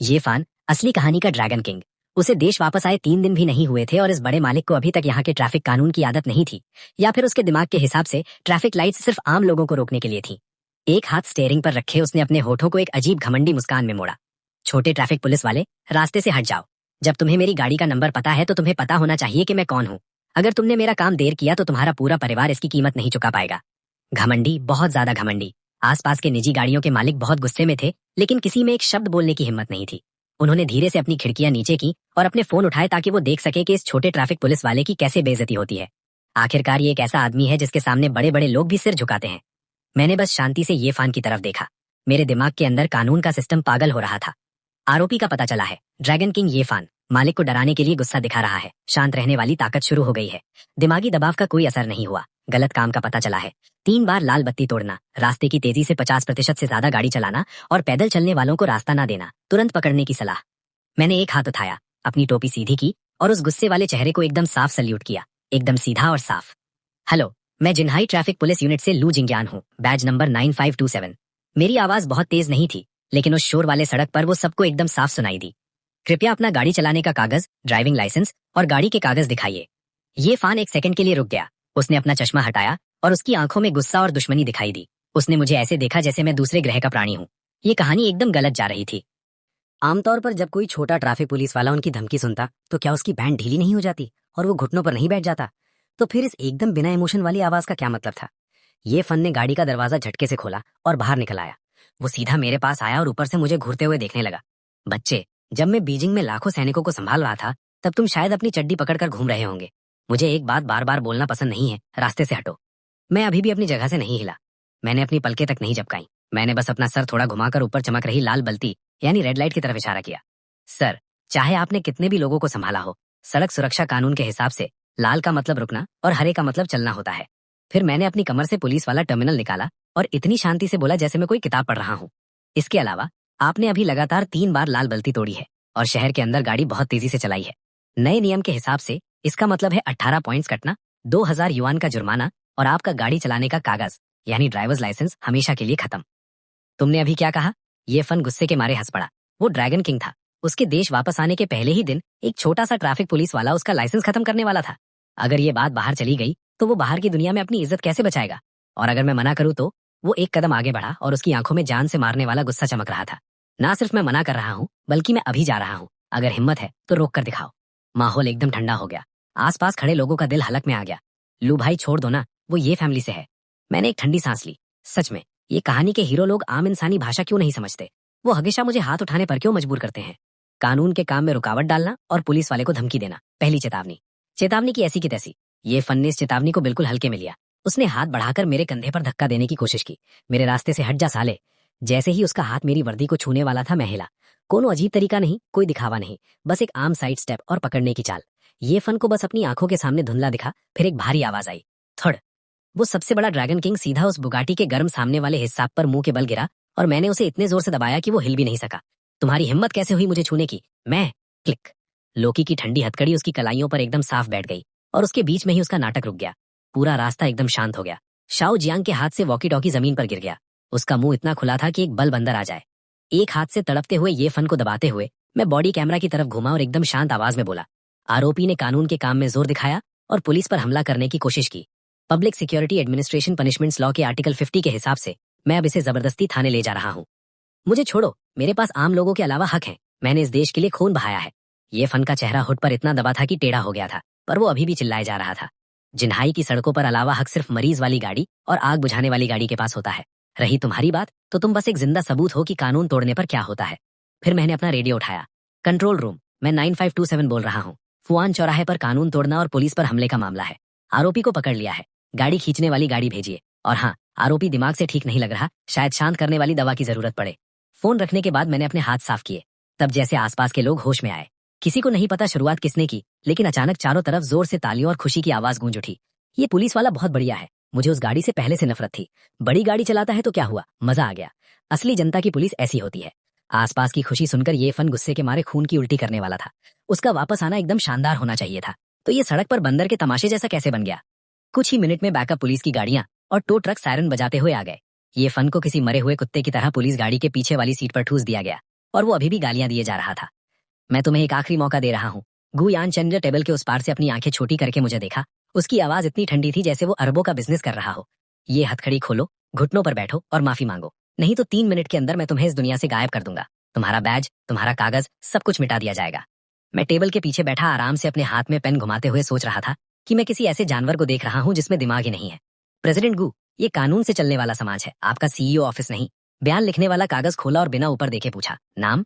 ये फान असली कहानी का ड्रैगन किंग। उसे देश वापस आए 3 दिन भी नहीं हुए थे और इस बड़े मालिक को अभी तक यहाँ के ट्रैफिक कानून की आदत नहीं थी, या फिर उसके दिमाग के हिसाब से ट्रैफिक लाइट्स सिर्फ आम लोगों को रोकने के लिए थी। एक हाथ स्टीयरिंग पर रखे उसने अपने होठों को एक अजीब घमंडी मुस्कान में मोड़ा। छोटे ट्रैफिक पुलिस वाले, रास्ते से हट जाओ। जब तुम्हें मेरी गाड़ी का नंबर पता है तो तुम्हें पता होना चाहिए कि मैं कौन हूँ। अगर तुमने मेरा काम देर किया तो तुम्हारा पूरा परिवार इसकी कीमत नहीं चुका पाएगा। घमंडी, बहुत ज्यादा घमंडी। आसपास के निजी गाड़ियों के मालिक बहुत गुस्से में थे, लेकिन किसी में एक शब्द बोलने की हिम्मत नहीं थी। उन्होंने धीरे से अपनी खिड़कियां नीचे की और अपने फोन उठाए ताकि वो देख सके कि इस छोटे ट्रैफिक पुलिस वाले की कैसे बेइज्जती होती है। आखिरकार ये एक ऐसा आदमी है जिसके सामने बड़े बड़े लोग भी सिर झुकाते हैं। मैंने बस शांति से ये फान की तरफ देखा। मेरे दिमाग के अंदर कानून का सिस्टम पागल हो रहा था। आरोपी का पता चला है। ड्रैगन किंग ये फान मालिक को डराने के लिए गुस्सा दिखा रहा है। शांत रहने वाली ताकत शुरू हो गई है। दिमागी दबाव का कोई असर नहीं हुआ। गलत काम का पता चला है। 3 बार लाल बत्ती तोड़ना, रास्ते की तेजी से 50% से ज्यादा गाड़ी चलाना और पैदल चलने वालों को रास्ता ना देना, तुरंत पकड़ने की सलाह। मैंने एक हाथ उठाया, अपनी टोपी सीधी की और उस गुस्से वाले चेहरे को एकदम साफ सल्यूट किया, एकदम सीधा और साफ। हेलो, मैं जिन्हाई ट्रैफिक पुलिस यूनिट से लू जिंग्यान हूँ, बैज नंबर 9527। मेरी आवाज बहुत तेज नहीं थी, लेकिन उस शोर वाले सड़क पर वो सबको एकदम साफ सुनाई दी। कृपया अपना गाड़ी चलाने का कागज, ड्राइविंग लाइसेंस और गाड़ी के कागज दिखाइए। ये फान एक सेकंड के लिए रुक गया। उसने अपना चश्मा हटाया और उसकी आंखों में गुस्सा और दुश्मनी दिखाई दी। उसने मुझे ऐसे देखा जैसे मैं दूसरे ग्रह का प्राणी हूँ। ये कहानी एकदम गलत जा रही थी। आमतौर पर जब कोई छोटा ट्रैफिक पुलिस वाला उनकी धमकी सुनता तो क्या उसकी बैंड ढीली नहीं हो जाती और वो घुटनों पर नहीं बैठ जाता? तो फिर इस एकदम बिना इमोशन वाली आवाज का क्या मतलब था? ये फन ने गाड़ी का दरवाजा झटके से खोला और बाहर निकल आया। वो सीधा मेरे पास आया और ऊपर से मुझे घूरते हुए देखने लगा। बच्चे, जब मैं बीजिंग में लाखों सैनिकों को संभाल रहा था तब तुम शायद अपनी चड्डी पकड़कर घूम रहे होंगे। मुझे एक बात बार बार बोलना पसंद नहीं है, रास्ते से हटो। मैं अभी भी अपनी जगह से नहीं हिला। मैंने अपनी पलकें तक नहीं झपकाई। मैंने बस अपना सर थोड़ा घुमाकर ऊपर चमक रही लाल बत्ती यानी रेड लाइट की तरफ इशारा किया। सर, चाहे आपने कितने भी लोगों को संभाला हो, सड़क सुरक्षा कानून के हिसाब से लाल का मतलब रुकना और हरे का मतलब चलना होता है। फिर मैंने अपनी कमर से पुलिस वाला टर्मिनल निकाला और इतनी शांति से बोला जैसे मैं कोई किताब पढ़ रहा हूँ। इसके अलावा आपने अभी लगातार 3 बार लाल बत्ती तोड़ी है और शहर के अंदर गाड़ी बहुत तेजी से चलाई है। नए नियम के हिसाब से इसका मतलब है 18 पॉइंट्स कटना, 2000 युआन का जुर्माना और आपका गाड़ी चलाने का कागज यानी ड्राइवर्स लाइसेंस हमेशा के लिए खत्म। तुमने अभी क्या कहा? ये फन गुस्से के मारे हंस पड़ा। वो ड्रैगन किंग था। उसके देश वापस आने के पहले ही दिन एक छोटा सा ट्रैफिक पुलिस वाला उसका लाइसेंस खत्म करने वाला था। अगर ये बात बाहर चली गई तो वो बाहर की दुनिया में अपनी इज्जत कैसे बचाएगा? और अगर मैं मना करूं तो? वो एक कदम आगे बढ़ा और उसकी आंखों में जान से मारने वाला गुस्सा चमक रहा था। ना सिर्फ मैं मना कर रहा हूँ, बल्कि मैं अभी जा रहा हूँ। अगर हिम्मत है तो रोक कर दिखाओ। माहौल एकदम ठंडा हो गया। आसपास खड़े लोगों का दिल हलक में आ गया। लू भाई, छोड़ दो ना, वो ये फैमिली से है। मैंने एक ठंडी सांस ली। सच में, ये कहानी के हीरो लोग आम इंसानी भाषा क्यों नहीं समझते? वो हमेशा मुझे हाथ उठाने पर क्यों मजबूर करते हैं? कानून के काम में रुकावट डालना और पुलिस वाले को धमकी देना, पहली चेतावनी। चेतावनी की ऐसी की तैसी। ये फन ने इस चेतावनी को बिल्कुल हल्के में लिया। उसने हाथ बढ़ाकर मेरे कंधे पर धक्का देने की कोशिश की। मेरे रास्ते से हट जा साले। जैसे ही उसका हाथ मेरी वर्दी को छूने वाला था, मैं हिला। कोनो अजीब तरीका नहीं, कोई दिखावा नहीं, बस एक आम साइड स्टेप और पकड़ने की चाल। ये फन को बस अपनी आंखों के सामने धुंधला दिखा। फिर एक भारी आवाज आई, थड़। वो सबसे बड़ा ड्रैगन किंग सीधा उस बुगाटी के गर्म सामने वाले हिस्सा पर मुंह के बल गिरा और मैंने उसे इतने जोर से दबाया कि वो हिल भी नहीं सका। तुम्हारी हिम्मत कैसे हुई मुझे छूने की? मैं क्लिक। लोकी की ठंडी हथकड़ी उसकी कलाइयों पर एकदम साफ बैठ गई और उसके बीच में ही उसका नाटक रुक गया। पूरा रास्ता एकदम शांत हो गया। शाओ जियांग के हाथ से वॉकी टॉकी जमीन पर गिर गया। उसका मुंह इतना खुला था कि एक बल्ब अंदर आ जाए। एक हाथ से तड़पते हुए ये फन को दबाते हुए मैं बॉडी कैमरा की तरफ घुमा और एकदम शांत आवाज में बोला, आरोपी ने कानून के काम में जोर दिखाया और पुलिस पर हमला करने की कोशिश की। Public security administration punishments law के आर्टिकल 50 के हिसाब से मैं अब इसे जबरदस्ती थाने ले जा रहा हूँ। मुझे छोड़ो, मेरे पास आम लोगों के अलावा हक है। मैंने इस देश के लिए खून बहाया है। ये फन का चेहरा हुड पर इतना दबा था कि टेढ़ा हो गया था, पर वो अभी भी चिल्लाए जा रहा था। जिन्हाई की सड़कों पर अलावा हक सिर्फ मरीज वाली गाड़ी और आग बुझाने वाली गाड़ी के पास होता है। रही तुम्हारी बात, तो तुम बस एक जिंदा सबूत हो कि कानून तोड़ने पर क्या होता है। फिर मैंने अपना रेडियो उठाया। कंट्रोल रूम, मैं 9527 बोल रहा हूँ। फुआन चौराहे पर कानून तोड़ना और पुलिस पर हमले का मामला है। आरोपी को पकड़ लिया है। गाड़ी खींचने वाली गाड़ी भेजिए। और हाँ, आरोपी दिमाग से ठीक नहीं लग रहा, शायद शांत करने वाली दवा की जरूरत पड़े। फोन रखने के बाद मैंने अपने हाथ साफ किए। तब जैसे आसपास के लोग होश में आए। किसी को नहीं पता शुरुआत किसने की, लेकिन अचानक चारों तरफ जोर से तालियों और खुशी की आवाज गूंज उठी। ये पुलिस वाला बहुत बढ़िया है। मुझे उस गाड़ी से पहले से नफरत थी। बड़ी गाड़ी चलाता है तो क्या हुआ, मजा आ गया। असली जनता की पुलिस ऐसी होती है। आसपास की खुशी सुनकर ये फन गुस्से के मारे खून की उल्टी करने वाला था। उसका वापस आना एकदम शानदार होना चाहिए था। तो ये सड़क पर बंदर के तमाशे जैसा कैसे बन गया। कुछ ही मिनट में बैकअप पुलिस की गाड़ियां और टो ट्रक सायरन बजाते हुए आ गए। ये फन को किसी मरे हुए कुत्ते की तरह पुलिस गाड़ी के पीछे वाली सीट पर ठूस दिया गया और वो अभी भी गालियां दिए जा रहा था। मैं तुम्हें एक आखिरी मौका दे रहा हूँ। गु यान चंद ने टेबल के उस पार से अपनी आंखें छोटी करके मुझे देखा। उसकी आवाज इतनी ठंडी थी जैसे वो अरबों का बिजनेस कर रहा हो। ये हथकड़ी खोलो, घुटनों पर बैठो और माफी मांगो, नहीं तो 3 मिनट के अंदर मैं तुम्हें इस दुनिया से गायब कर दूंगा। तुम्हारा बैज, तुम्हारा कागज, सब कुछ मिटा दिया जाएगा। मैं टेबल के पीछे बैठा आराम से अपने हाथ में पेन घुमाते हुए सोच रहा था कि मैं किसी ऐसे जानवर को देख रहा हूँ जिसमें दिमाग ही नहीं है। प्रेसिडेंट गु, ये कानून से चलने वाला समाज है, आपका सीईओ ऑफिस नहीं। बयान लिखने वाला कागज खोला और बिना ऊपर देखे पूछा, नाम?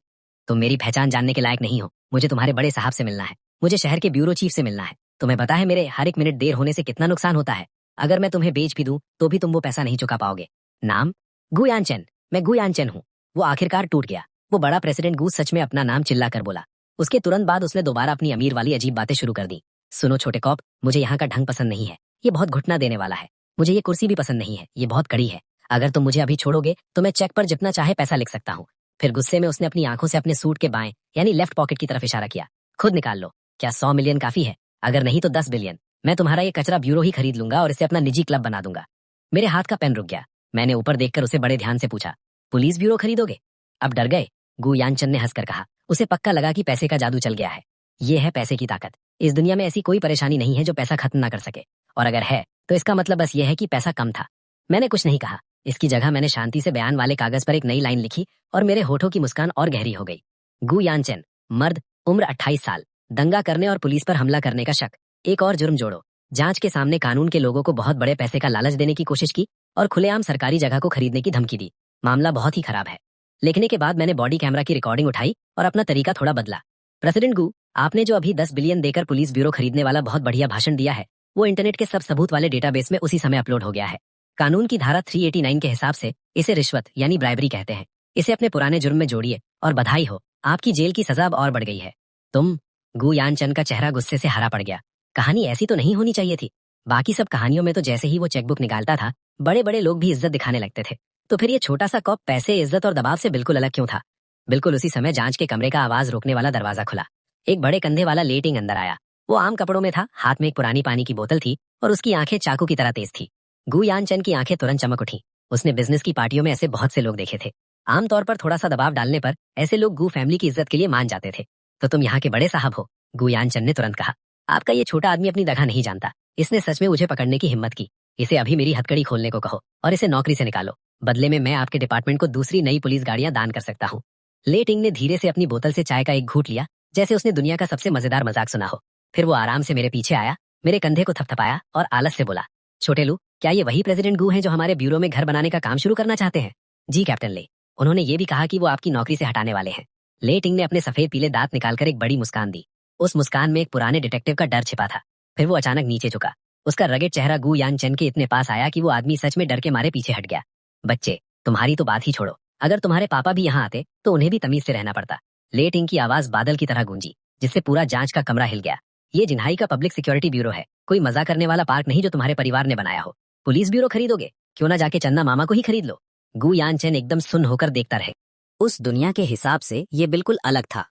तुम मेरी पहचान जानने के लायक नहीं हो। मुझे तुम्हारे बड़े साहब से मिलना है। मुझे शहर के ब्यूरो चीफ से मिलना है। तुम्हें पता है मेरे हर एक मिनट देर होने से कितना नुकसान होता है। अगर मैं तुम्हें बेच भी दूं तो भी तुम वो पैसा नहीं चुका पाओगे। नाम? गु यानचेन। मैं गु यानचेन हूँ। वो आखिरकार टूट गया। वो बड़ा प्रेसिडेंट गु सच में अपना नाम चिल्ला कर बोला। उसके तुरंत बाद उसने दोबारा अपनी अमीर वाली अजीब बातें शुरू कर दी। सुनो छोटे कॉप, मुझे यहाँ का ढंग पसंद नहीं है। ये बहुत घुटना देने वाला है। मुझे ये कुर्सी भी पसंद नहीं है, ये बहुत कड़ी है। अगर तुम मुझे अभी छोड़ोगे तो मैं चेक पर जितना चाहे पैसा लिख सकता हूँ। फिर गुस्से में उसने अपनी आंखों से अपने सूट के बाएं यानी लेफ्ट पॉकेट की तरफ इशारा किया। खुद निकाल लो। क्या 100 मिलियन काफी है? अगर नहीं तो 10 बिलियन। मैं तुम्हारा ये कचरा ब्यूरो ही खरीद लूंगा और इसे अपना निजी क्लब बना दूंगा। मेरे हाथ का पेन रुक गया। मैंने ऊपर देखकर उसे बड़े ध्यान से पूछा, पुलिस ब्यूरो खरीदोगे? अब डर गए? गु यानचन ने हंसकर कहा। उसे पक्का लगा कि पैसे का जादू चल गया है। ये है पैसे की ताकत। इस दुनिया में ऐसी कोई परेशानी नहीं है जो पैसा खत्म ना कर सके, और अगर है तो इसका मतलब बस ये है कि पैसा कम था। मैंने कुछ नहीं कहा। इसकी जगह मैंने शांति से बयान वाले कागज पर एक नई लाइन लिखी और मेरे होठों की मुस्कान और गहरी हो गई। गु यानचेन, मर्द, उम्र 28 साल, दंगा करने और पुलिस पर हमला करने का शक। एक और जुर्म जोड़ो। जांच के सामने कानून के लोगों को बहुत बड़े पैसे का लालच देने की कोशिश की और खुलेआम सरकारी जगह को खरीदने की धमकी दी। मामला बहुत ही खराब है। लिखने के बाद मैंने बॉडी कैमरा की रिकॉर्डिंग उठाई और अपना तरीका थोड़ा बदला। प्रेसिडेंट गु, आपने जो अभी 10 बिलियन देकर पुलिस ब्यूरो खरीदने वाला बहुत बढ़िया भाषण दिया है, वो इंटरनेट के सब सबूत वाले डेटाबेस में उसी समय अपलोड हो गया है। कानून की धारा 389 के हिसाब से इसे रिश्वत यानी ब्राइबरी कहते हैं। इसे अपने पुराने जुर्म में जोड़िए और बधाई हो, आपकी जेल की सजा अब और बढ़ गई है। तुम? गु यानचन का चेहरा गुस्से से हरा पड़ गया। कहानी ऐसी तो नहीं होनी चाहिए थी। बाकी सब कहानियों में तो जैसे ही वो चेकबुक निकालता था, बड़े बड़े लोग भी इज्जत दिखाने लगते थे। तो फिर ये छोटा सा कॉप पैसे, इज्जत और दबाव से बिल्कुल अलग क्यों था? बिल्कुल उसी समय जांच के कमरे का आवाज रोकने वाला दरवाजा खुला। एक बड़े कंधे वाला लेटिंग अंदर आया। वो आम कपड़ों में था, हाथ में एक पुरानी पानी की बोतल थी और उसकी आंखें चाकू की तरह तेज थी। गु यानचन की आंखें तुरंत चमक उठी। उसने बिजनेस की पार्टियों में ऐसे बहुत से लोग देखे थे। आमतौर पर थोड़ा सा दबाव डालने पर ऐसे लोग गु फैमिली की इज्जत के लिए मान जाते थे। तो तुम यहाँ के बड़े साहब हो? गु यानचन ने तुरंत कहा। आपका ये छोटा आदमी अपनी दगा नहीं जानता। इसने सच में मुझे पकड़ने की हिम्मत की। इसे अभी मेरी हथकड़ी खोलने को कहो और इसे नौकरी से निकालो। बदले में मैं आपके डिपार्टमेंट को दूसरी नई पुलिस गाड़ियां दान कर सकता हूँ। लेटिंग ने धीरे से अपनी बोतल से चाय का एक घूंट लिया, जैसे उसने दुनिया का सबसे मजेदार मजाक सुना हो। फिर वो आराम से मेरे पीछे आया, मेरे कंधे को थपथपाया और आलस से बोला, छोटे लू, क्या ये वही प्रेसिडेंट गु हैं जो हमारे ब्यूरो में घर बनाने का काम शुरू करना चाहते हैं? जी कैप्टन ले। उन्होंने ये भी कहा कि वो आपकी नौकरी से हटाने वाले हैं। लेटिंग ने अपने सफेद पीले दांत निकालकर एक बड़ी मुस्कान दी। उस मुस्कान में एक पुराने डिटेक्टिव का डर छिपा था। फिर वो अचानक नीचे झुका। उसका रगेड चेहरा गु यानचन के इतने पास आया कि वो आदमी सच में डर के मारे पीछे हट गया। बच्चे, तुम्हारी तो बात ही छोड़ो। अगर तुम्हारे पापा भी यहाँ आते तो उन्हें भी तमीज से रहना पड़ता। लेटिंग की आवाज बादल की तरह गूंजी, जिससे पूरा जांच का कमरा हिल गया। ये जिन्हाई का पब्लिक सिक्योरिटी ब्यूरो है, कोई मजा करने वाला पार्क नहीं जो तुम्हारे परिवार ने बनाया हो। पुलिस ब्यूरो खरीदोगे? क्यों ना जाके चन्ना मामा को ही खरीद लो। गु यानचन एकदम सुन्न होकर देखता रहे। उस दुनिया के हिसाब से ये बिल्कुल अलग था।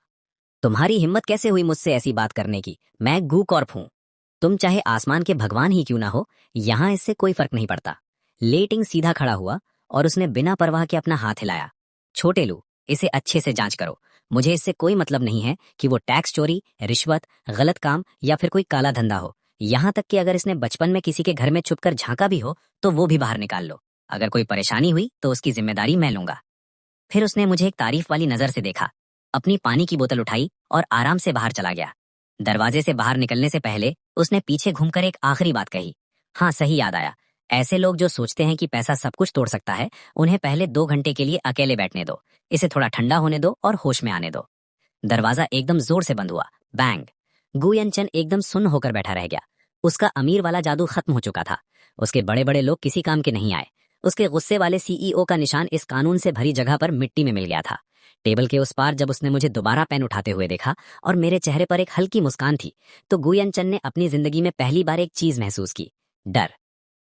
तुम्हारी हिम्मत कैसे हुई मुझसे ऐसी बात करने की? मैं गू कॉर्प हूं। तुम चाहे आसमान के भगवान ही क्यों ना हो, यहां इससे कोई फर्क नहीं पड़ता। लेटिंग सीधा खड़ा हुआ और उसने बिना परवाह के अपना हाथ हिलाया। छोटे लू, इसे अच्छे से जांच करो। मुझे इससे कोई मतलब नहीं है कि वो टैक्स चोरी, रिश्वत, गलत काम या फिर कोई काला धंधा हो। यहां तक कि अगर इसने बचपन में किसी के घर में छुपकर झांका भी हो तो वो भी बाहर निकाल लो। अगर कोई परेशानी हुई तो उसकी जिम्मेदारी मैं लूंगा। फिर उसने मुझे एक तारीफ वाली नजर से देखा, अपनी पानी की बोतल उठाई और आराम से बाहर चला गया। दरवाजे से बाहर निकलने से पहले उसने पीछे घूमकर एक आखिरी बात कही। हाँ, सही याद आया। ऐसे लोग जो सोचते हैं कि पैसा सब कुछ तोड़ सकता है, उन्हें पहले 2 घंटे के लिए अकेले बैठने दो। इसे थोड़ा ठंडा होने दो और होश में आने दो। दरवाजा एकदम जोर से बंद हुआ। बैंग। गुयनचन एकदम सुन्न होकर बैठा रह गया। उसका अमीर वाला जादू खत्म हो चुका था। उसके बड़े बड़े लोग किसी काम के नहीं आए। उसके गुस्से वाले सीईओ का निशान इस कानून से भरी जगह पर मिट्टी में मिल गया था। टेबल के उस पार जब उसने मुझे दोबारा पेन उठाते हुए देखा और मेरे चेहरे पर एक हल्की मुस्कान थी, तो गुयनचन ने अपनी जिंदगी में पहली बार एक चीज महसूस की, डर।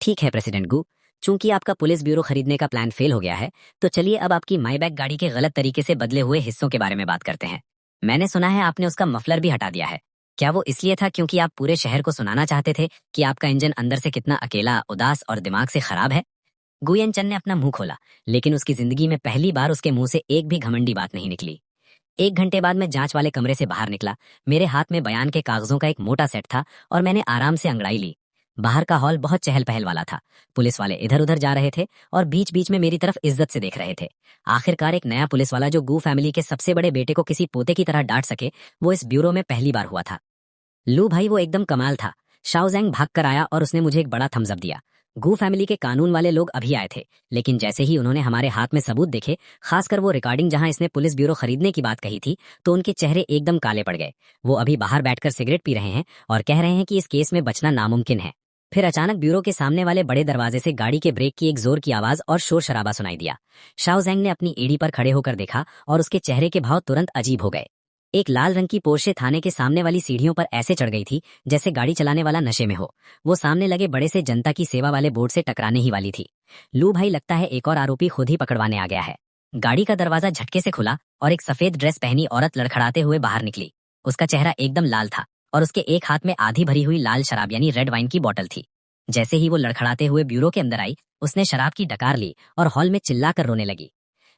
ठीक है प्रेसिडेंट गु, चूंकि आपका पुलिस ब्यूरो खरीदने का प्लान फेल हो गया है, तो चलिए अब आपकी माईबैक गाड़ी के गलत तरीके से बदले हुए हिस्सों के बारे में बात करते हैं। मैंने सुना है आपने उसका मफलर भी हटा दिया है। क्या वो इसलिए था क्योंकि आप पूरे शहर को सुनाना चाहते थे कि आपका इंजन अंदर से कितना अकेला, उदास और दिमाग से खराब है? गुयनचन ने अपना मुंह खोला, लेकिन उसकी जिंदगी में पहली बार उसके मुंह से एक भी घमंडी बात नहीं निकली। 1 घंटे बाद मैं जांच वाले कमरे से बाहर निकला। मेरे हाथ में बयान के कागजों का एक मोटा सेट था और मैंने आराम से अंगड़ाई ली। बाहर का हॉल बहुत चहल पहल वाला था। पुलिस वाले इधर उधर जा रहे थे और बीच बीच में मेरी तरफ इज्जत से देख रहे थे। आखिरकार एक नया पुलिस वाला जो गू फैमिली के सबसे बड़े बेटे को किसी पोते की तरह डांट सके, वो इस ब्यूरो में पहली बार हुआ था। लू भाई, वो एकदम कमाल था। शाओजैंग भाग कर आया और उसने मुझे एक बड़ा थम्स अप दिया। गू फैमिली के कानून वाले लोग अभी आए थे, लेकिन जैसे ही उन्होंने हमारे हाथ में सबूत देखे, खासकर वो रिकॉर्डिंग जहां इसने पुलिस ब्यूरो खरीदने की बात कही थी, तो उनके चेहरे एकदम काले पड़ गए। वो अभी बाहर बैठकर सिगरेट पी रहे हैं और कह रहे हैं कि इस केस में बचना नामुमकिन है। फिर अचानक ब्यूरो के सामने वाले बड़े दरवाजे से गाड़ी के ब्रेक की एक जोर की आवाज और शोर शराबा सुनाई दिया। शाओजैंग ने अपनी एड़ी पर खड़े होकर देखा और उसके चेहरे के भाव तुरंत अजीब हो गए। एक लाल रंग की पोर्शे थाने के सामने वाली सीढ़ियों पर ऐसे चढ़ गई थी जैसे गाड़ी चलाने वाला नशे में हो। वो सामने लगे बड़े से जनता की सेवा वाले बोर्ड से टकराने ही वाली थी। लू भाई, लगता है एक और आरोपी खुद ही पकड़वाने आ गया है। गाड़ी का दरवाजा झटके से खुला और एक सफेद ड्रेस पहनी औरत लड़खड़ाते हुए बाहर निकली। उसका चेहरा एकदम लाल था और उसके एक हाथ में आधी भरी हुई लाल शराब यानी रेड वाइन की बोतल थी। जैसे ही वो लड़खड़ाते हुए ब्यूरो के अंदर आई, उसने शराब की डकार ली और हॉल में चिल्लाकर रोने लगी।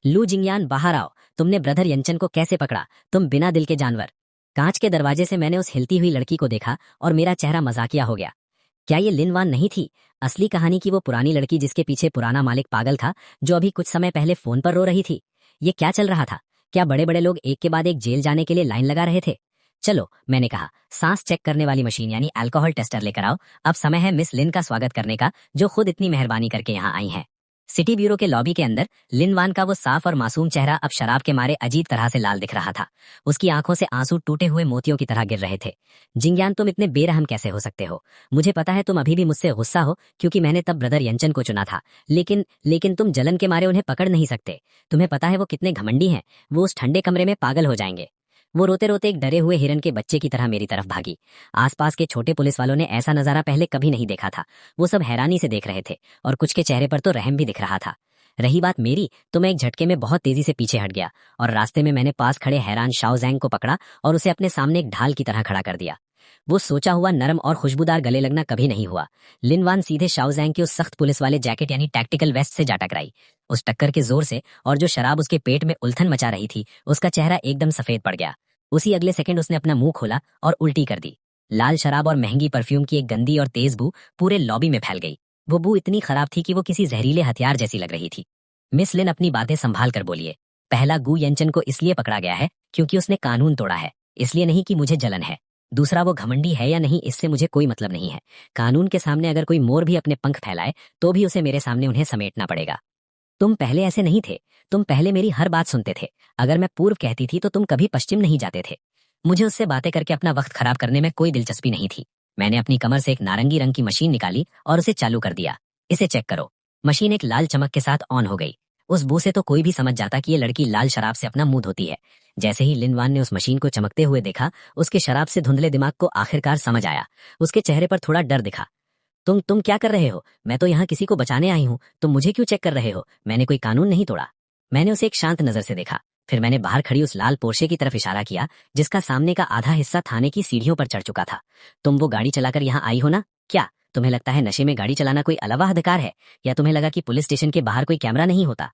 लू जिंगयान, बाहर आओ। तुमने ब्रदर यंचन को कैसे पकड़ा, तुम बिना दिल के जानवर? कांच के दरवाजे से मैंने उस हिलती हुई लड़की को देखा और मेरा चेहरा मजाकिया हो गया। क्या ये लिन वान नहीं थी, असली कहानी की वो पुरानी लड़की जिसके पीछे पुराना मालिक पागल था, जो अभी कुछ समय पहले फोन पर रो रही थी? ये क्या चल रहा था? क्या बड़े बड़े लोग एक के बाद एक जेल जाने के लिए लाइन लगा रहे थे? चलो, मैंने कहा, सांस चेक करने वाली मशीन यानी अल्कोहल टेस्टर लेकर आओ। अब समय है मिस लिन का स्वागत करने का, जो खुद इतनी मेहरबानी करके यहाँ आई हैं। सिटी ब्यूरो के लॉबी के अंदर लिन वान का वो साफ और मासूम चेहरा अब शराब के मारे अजीब तरह से लाल दिख रहा था। उसकी आंखों से आंसू टूटे हुए मोतियों की तरह गिर रहे थे। जिंगयान, तुम इतने बेरहम कैसे हो सकते हो? मुझे पता है तुम अभी भी मुझसे गुस्सा हो क्योंकि मैंने तब ब्रदर यंचन को चुना था, लेकिन तुम जलन के मारे उन्हें पकड़ नहीं सकते। तुम्हें पता है वो कितने घमंडी हैं। वो उस ठंडे कमरे में पागल हो जाएंगे। वो रोते रोते एक डरे हुए हिरन के बच्चे की तरह मेरी तरफ भागी। आसपास के छोटे पुलिस वालों ने ऐसा नजारा पहले कभी नहीं देखा था। वो सब हैरानी से देख रहे थे और कुछ के चेहरे पर तो रहम भी दिख रहा था। रही बात मेरी, तो मैं एक झटके में बहुत तेजी से पीछे हट गया और रास्ते में मैंने पास खड़े हैरान शाओजैंग को पकड़ा और उसे अपने सामने एक ढाल की तरह खड़ा कर दिया। वो सोचा हुआ नरम और खुशबूदार गले लगना कभी नहीं हुआ। लिनवान सीधे शाओजैंग की उस सख्त पुलिस वाले जैकेट यानी टैक्टिकल वेस्ट से जा टकराई। उस टक्कर के जोर से और जो शराब उसके पेट में उलथन मचा रही थी, उसका चेहरा एकदम सफेद पड़ गया। उसी अगले सेकंड उसने अपना मुंह खोला और उल्टी कर दी। लाल शराब और महंगी परफ्यूम की एक गंदी और तेज बू पूरे लॉबी में फैल गई। वो बू इतनी खराब थी कि वो किसी जहरीले हथियार जैसी लग रही थी। मिस लिन, अपनी बातें संभाल कर बोलिए। पहला, गू यंचन को इसलिए पकड़ा गया है क्योंकि उसने कानून तोड़ा है, इसलिए नहीं कि मुझे जलन है। दूसरा, वो घमंडी है या नहीं इससे मुझे कोई मतलब नहीं है। कानून के सामने अगर कोई मोर भी अपने पंख फैलाए तो भी उसे मेरे सामने उन्हें समेटना पड़ेगा। तुम पहले ऐसे नहीं थे। तुम पहले मेरी हर बात सुनते थे। अगर मैं पूर्व कहती थी तो तुम कभी पश्चिम नहीं जाते थे। मुझे उससे बातें करके अपना वक्त खराब करने में कोई दिलचस्पी नहीं थी। मैंने अपनी कमर से एक नारंगी रंग की मशीन निकाली और उसे चालू कर दिया। इसे चेक करो। मशीन एक लाल चमक के साथ ऑन हो गई। उस बू से तो कोई भी समझ जाता कि ये लड़की लाल शराब से अपना मुंह धोती है। जैसे ही लिनवान ने उस मशीन को चमकते हुए देखा, उसके शराब से धुंधले दिमाग को आखिरकार समझ आया। उसके चेहरे पर थोड़ा डर दिखा। तुम क्या कर रहे हो? मैं तो यहाँ किसी को बचाने आई हूँ। तुम मुझे क्यों चेक कर रहे हो? मैंने कोई कानून नहीं तोड़ा। मैंने उसे एक शांत नजर से देखा। फिर मैंने बाहर खड़ी उस लाल पोर्शे की तरफ इशारा किया जिसका सामने का आधा हिस्सा थाने की सीढ़ियों पर चढ़ चुका था। तुम वो गाड़ी चलाकर यहाँ आई हो ना? क्या तुम्हें लगता है नशे में गाड़ी चलाना कोई अलावा अधिकार है, या तुम्हें लगा कि पुलिस स्टेशन के बाहर कोई कैमरा नहीं होता?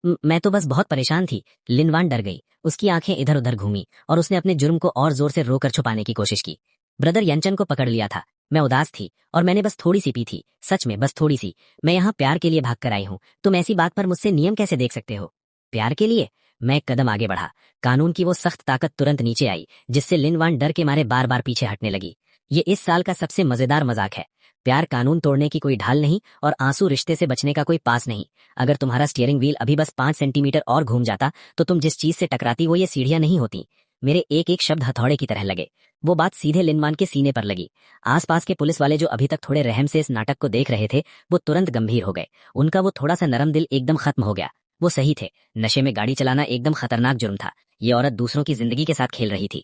मैं तो बस बहुत परेशान थी। लिनवान डर गई, उसकी आंखें इधर उधर घूमी और उसने अपने जुर्म को और जोर से रोकर छुपाने की कोशिश की। ब्रदर यंचन को पकड़ लिया था। मैं उदास थी और मैंने बस थोड़ी सी पी थी, सच में बस थोड़ी सी। मैं यहाँ प्यार के लिए भाग कर आई हूँ। तुम ऐसी बात पर मुझसे नियम कैसे देख सकते हो? प्यार के लिए? मैं एक कदम आगे बढ़ा। कानून की वो सख्त ताकत तुरंत नीचे आई, जिससे लिनवान डर के मारे बार बार पीछे हटने लगी। ये इस साल का सबसे मजेदार मजाक है। प्यार कानून तोड़ने की कोई ढाल नहीं और आंसू रिश्ते से बचने का कोई पास नहीं। अगर तुम्हारा स्टीयरिंग व्हील अभी बस 5 सेंटीमीटर और घूम जाता तो तुम जिस चीज से टकराती वो ये सीढ़ियां नहीं होती। मेरे एक एक शब्द हथौड़े की तरह लगे। वो बात सीधे लिनवान के सीने पर लगी। आसपास के पुलिस वाले जो अभी तक थोड़े रहम से इस नाटक को देख रहे थे, वो तुरंत गंभीर हो गए। उनका वो थोड़ा सा नरम दिल एकदम खत्म हो गया। वो सही थे, नशे में गाड़ी चलाना एकदम खतरनाक जुर्म था। ये औरत दूसरों की जिंदगी के साथ खेल रही थी।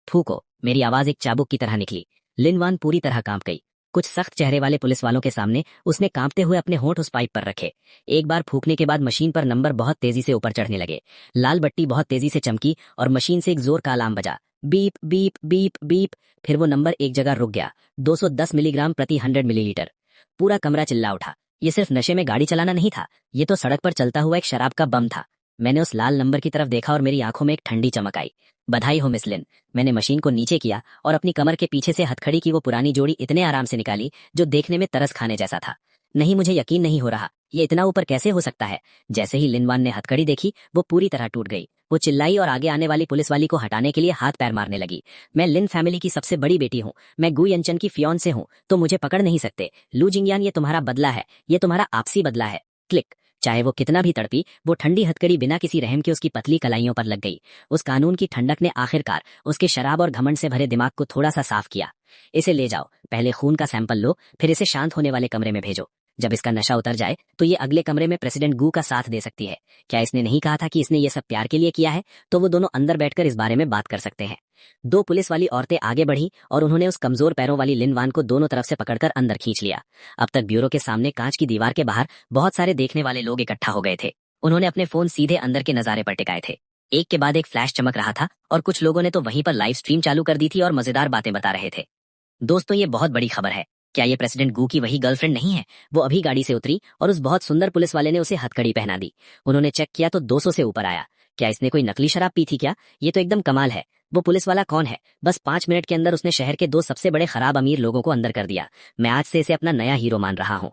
थूको! मेरी आवाज एक चाबुक की तरह निकली। लिनवान पूरी तरह कांप गई। कुछ सख्त चेहरे वाले पुलिस वालों के सामने उसने कांपते हुए अपने होंठ उस पाइप पर रखे। एक बार फूकने के बाद मशीन पर नंबर बहुत तेजी से ऊपर चढ़ने लगे। लाल बत्ती बहुत तेजी से चमकी और मशीन से एक जोर का अलार्म बजा। Beep beep beep beep. फिर वो नंबर एक जगह रुक गया। 210 मिलीग्राम प्रति 100 मिलीलीटर। पूरा कमरा चिल्ला उठा। ये सिर्फ नशे में गाड़ी चलाना नहीं था, ये तो सड़क पर चलता हुआ एक शराब का बम था। मैंने उस लाल नंबर की तरफ देखा और मेरी आंखों में एक ठंडी चमक आई। बधाई हो मिस लिन। मैंने मशीन को नीचे किया और अपनी कमर के पीछे से हथकड़ी की वो पुरानी जोड़ी इतने आराम से निकाली जो देखने में तरस खाने जैसा था। नहीं, मुझे यकीन नहीं हो रहा, ये इतना ऊपर कैसे हो सकता है? जैसे ही लिनवान ने हथकड़ी देखी, वो पूरी तरह टूट गई। वो चिल्लाई और आगे आने वाली पुलिस वाली को हटाने के लिए हाथ पैर मारने लगी। मैं लिन फैमिली की सबसे बड़ी बेटी हूँ, मैं गु यंचन की फियोंसे हूँ, तो मुझे पकड़ नहीं सकते। लू जिंगयान, ये तुम्हारा बदला है, ये तुम्हारा आपसी बदला है। क्लिक। चाहे वो कितना भी तड़पी, वो ठंडी हथकड़ी बिना किसी रहम के उसकी पतली कलाइयों पर लग गई। उस कानून की ठंडक ने आखिरकार उसके शराब और घमंड से भरे दिमाग को थोड़ा सा साफ किया। इसे ले जाओ, पहले खून का सैंपल लो, फिर इसे शांत होने वाले कमरे में भेजो। जब इसका नशा उतर जाए तो ये अगले कमरे में प्रेसिडेंट गू का साथ दे सकती है। क्या इसने नहीं कहा था कि इसने ये सब प्यार के लिए किया है? तो वो दोनों अंदर बैठकर इस बारे में बात कर सकते हैं। दो पुलिस वाली औरतें आगे बढ़ी और उन्होंने उस कमजोर पैरों वाली लिनवान को दोनों तरफ से पकड़कर अंदर खींच लिया। अब तक ब्यूरो के सामने कांच की दीवार के बाहर बहुत सारे देखने वाले लोग इकट्ठा हो गए थे। उन्होंने अपने फोन सीधे अंदर के नजारे पर टिकाए थे। एक के बाद एक फ्लैश चमक रहा था और कुछ लोगों ने तो वहीं पर लाइव स्ट्रीम चालू कर दी थी और मजेदार बातें बता रहे थे। दोस्तों, ये बहुत बड़ी खबर है। क्या ये प्रेसिडेंट गू की वही गर्लफ्रेंड नहीं है? वो अभी गाड़ी से उतरी और उस बहुत सुंदर पुलिस वाले ने उसे हथकड़ी पहना दी। उन्होंने चेक किया तो 200 से ऊपर आया। क्या इसने कोई नकली शराब पी थी क्या? ये तो एकदम कमाल है। वो पुलिस वाला कौन है? बस 5 मिनट के अंदर उसने शहर के 2 सबसे बड़े खराब अमीर लोगों को अंदर कर दिया। मैं आज से इसे अपना नया हीरो मान रहा हूँ।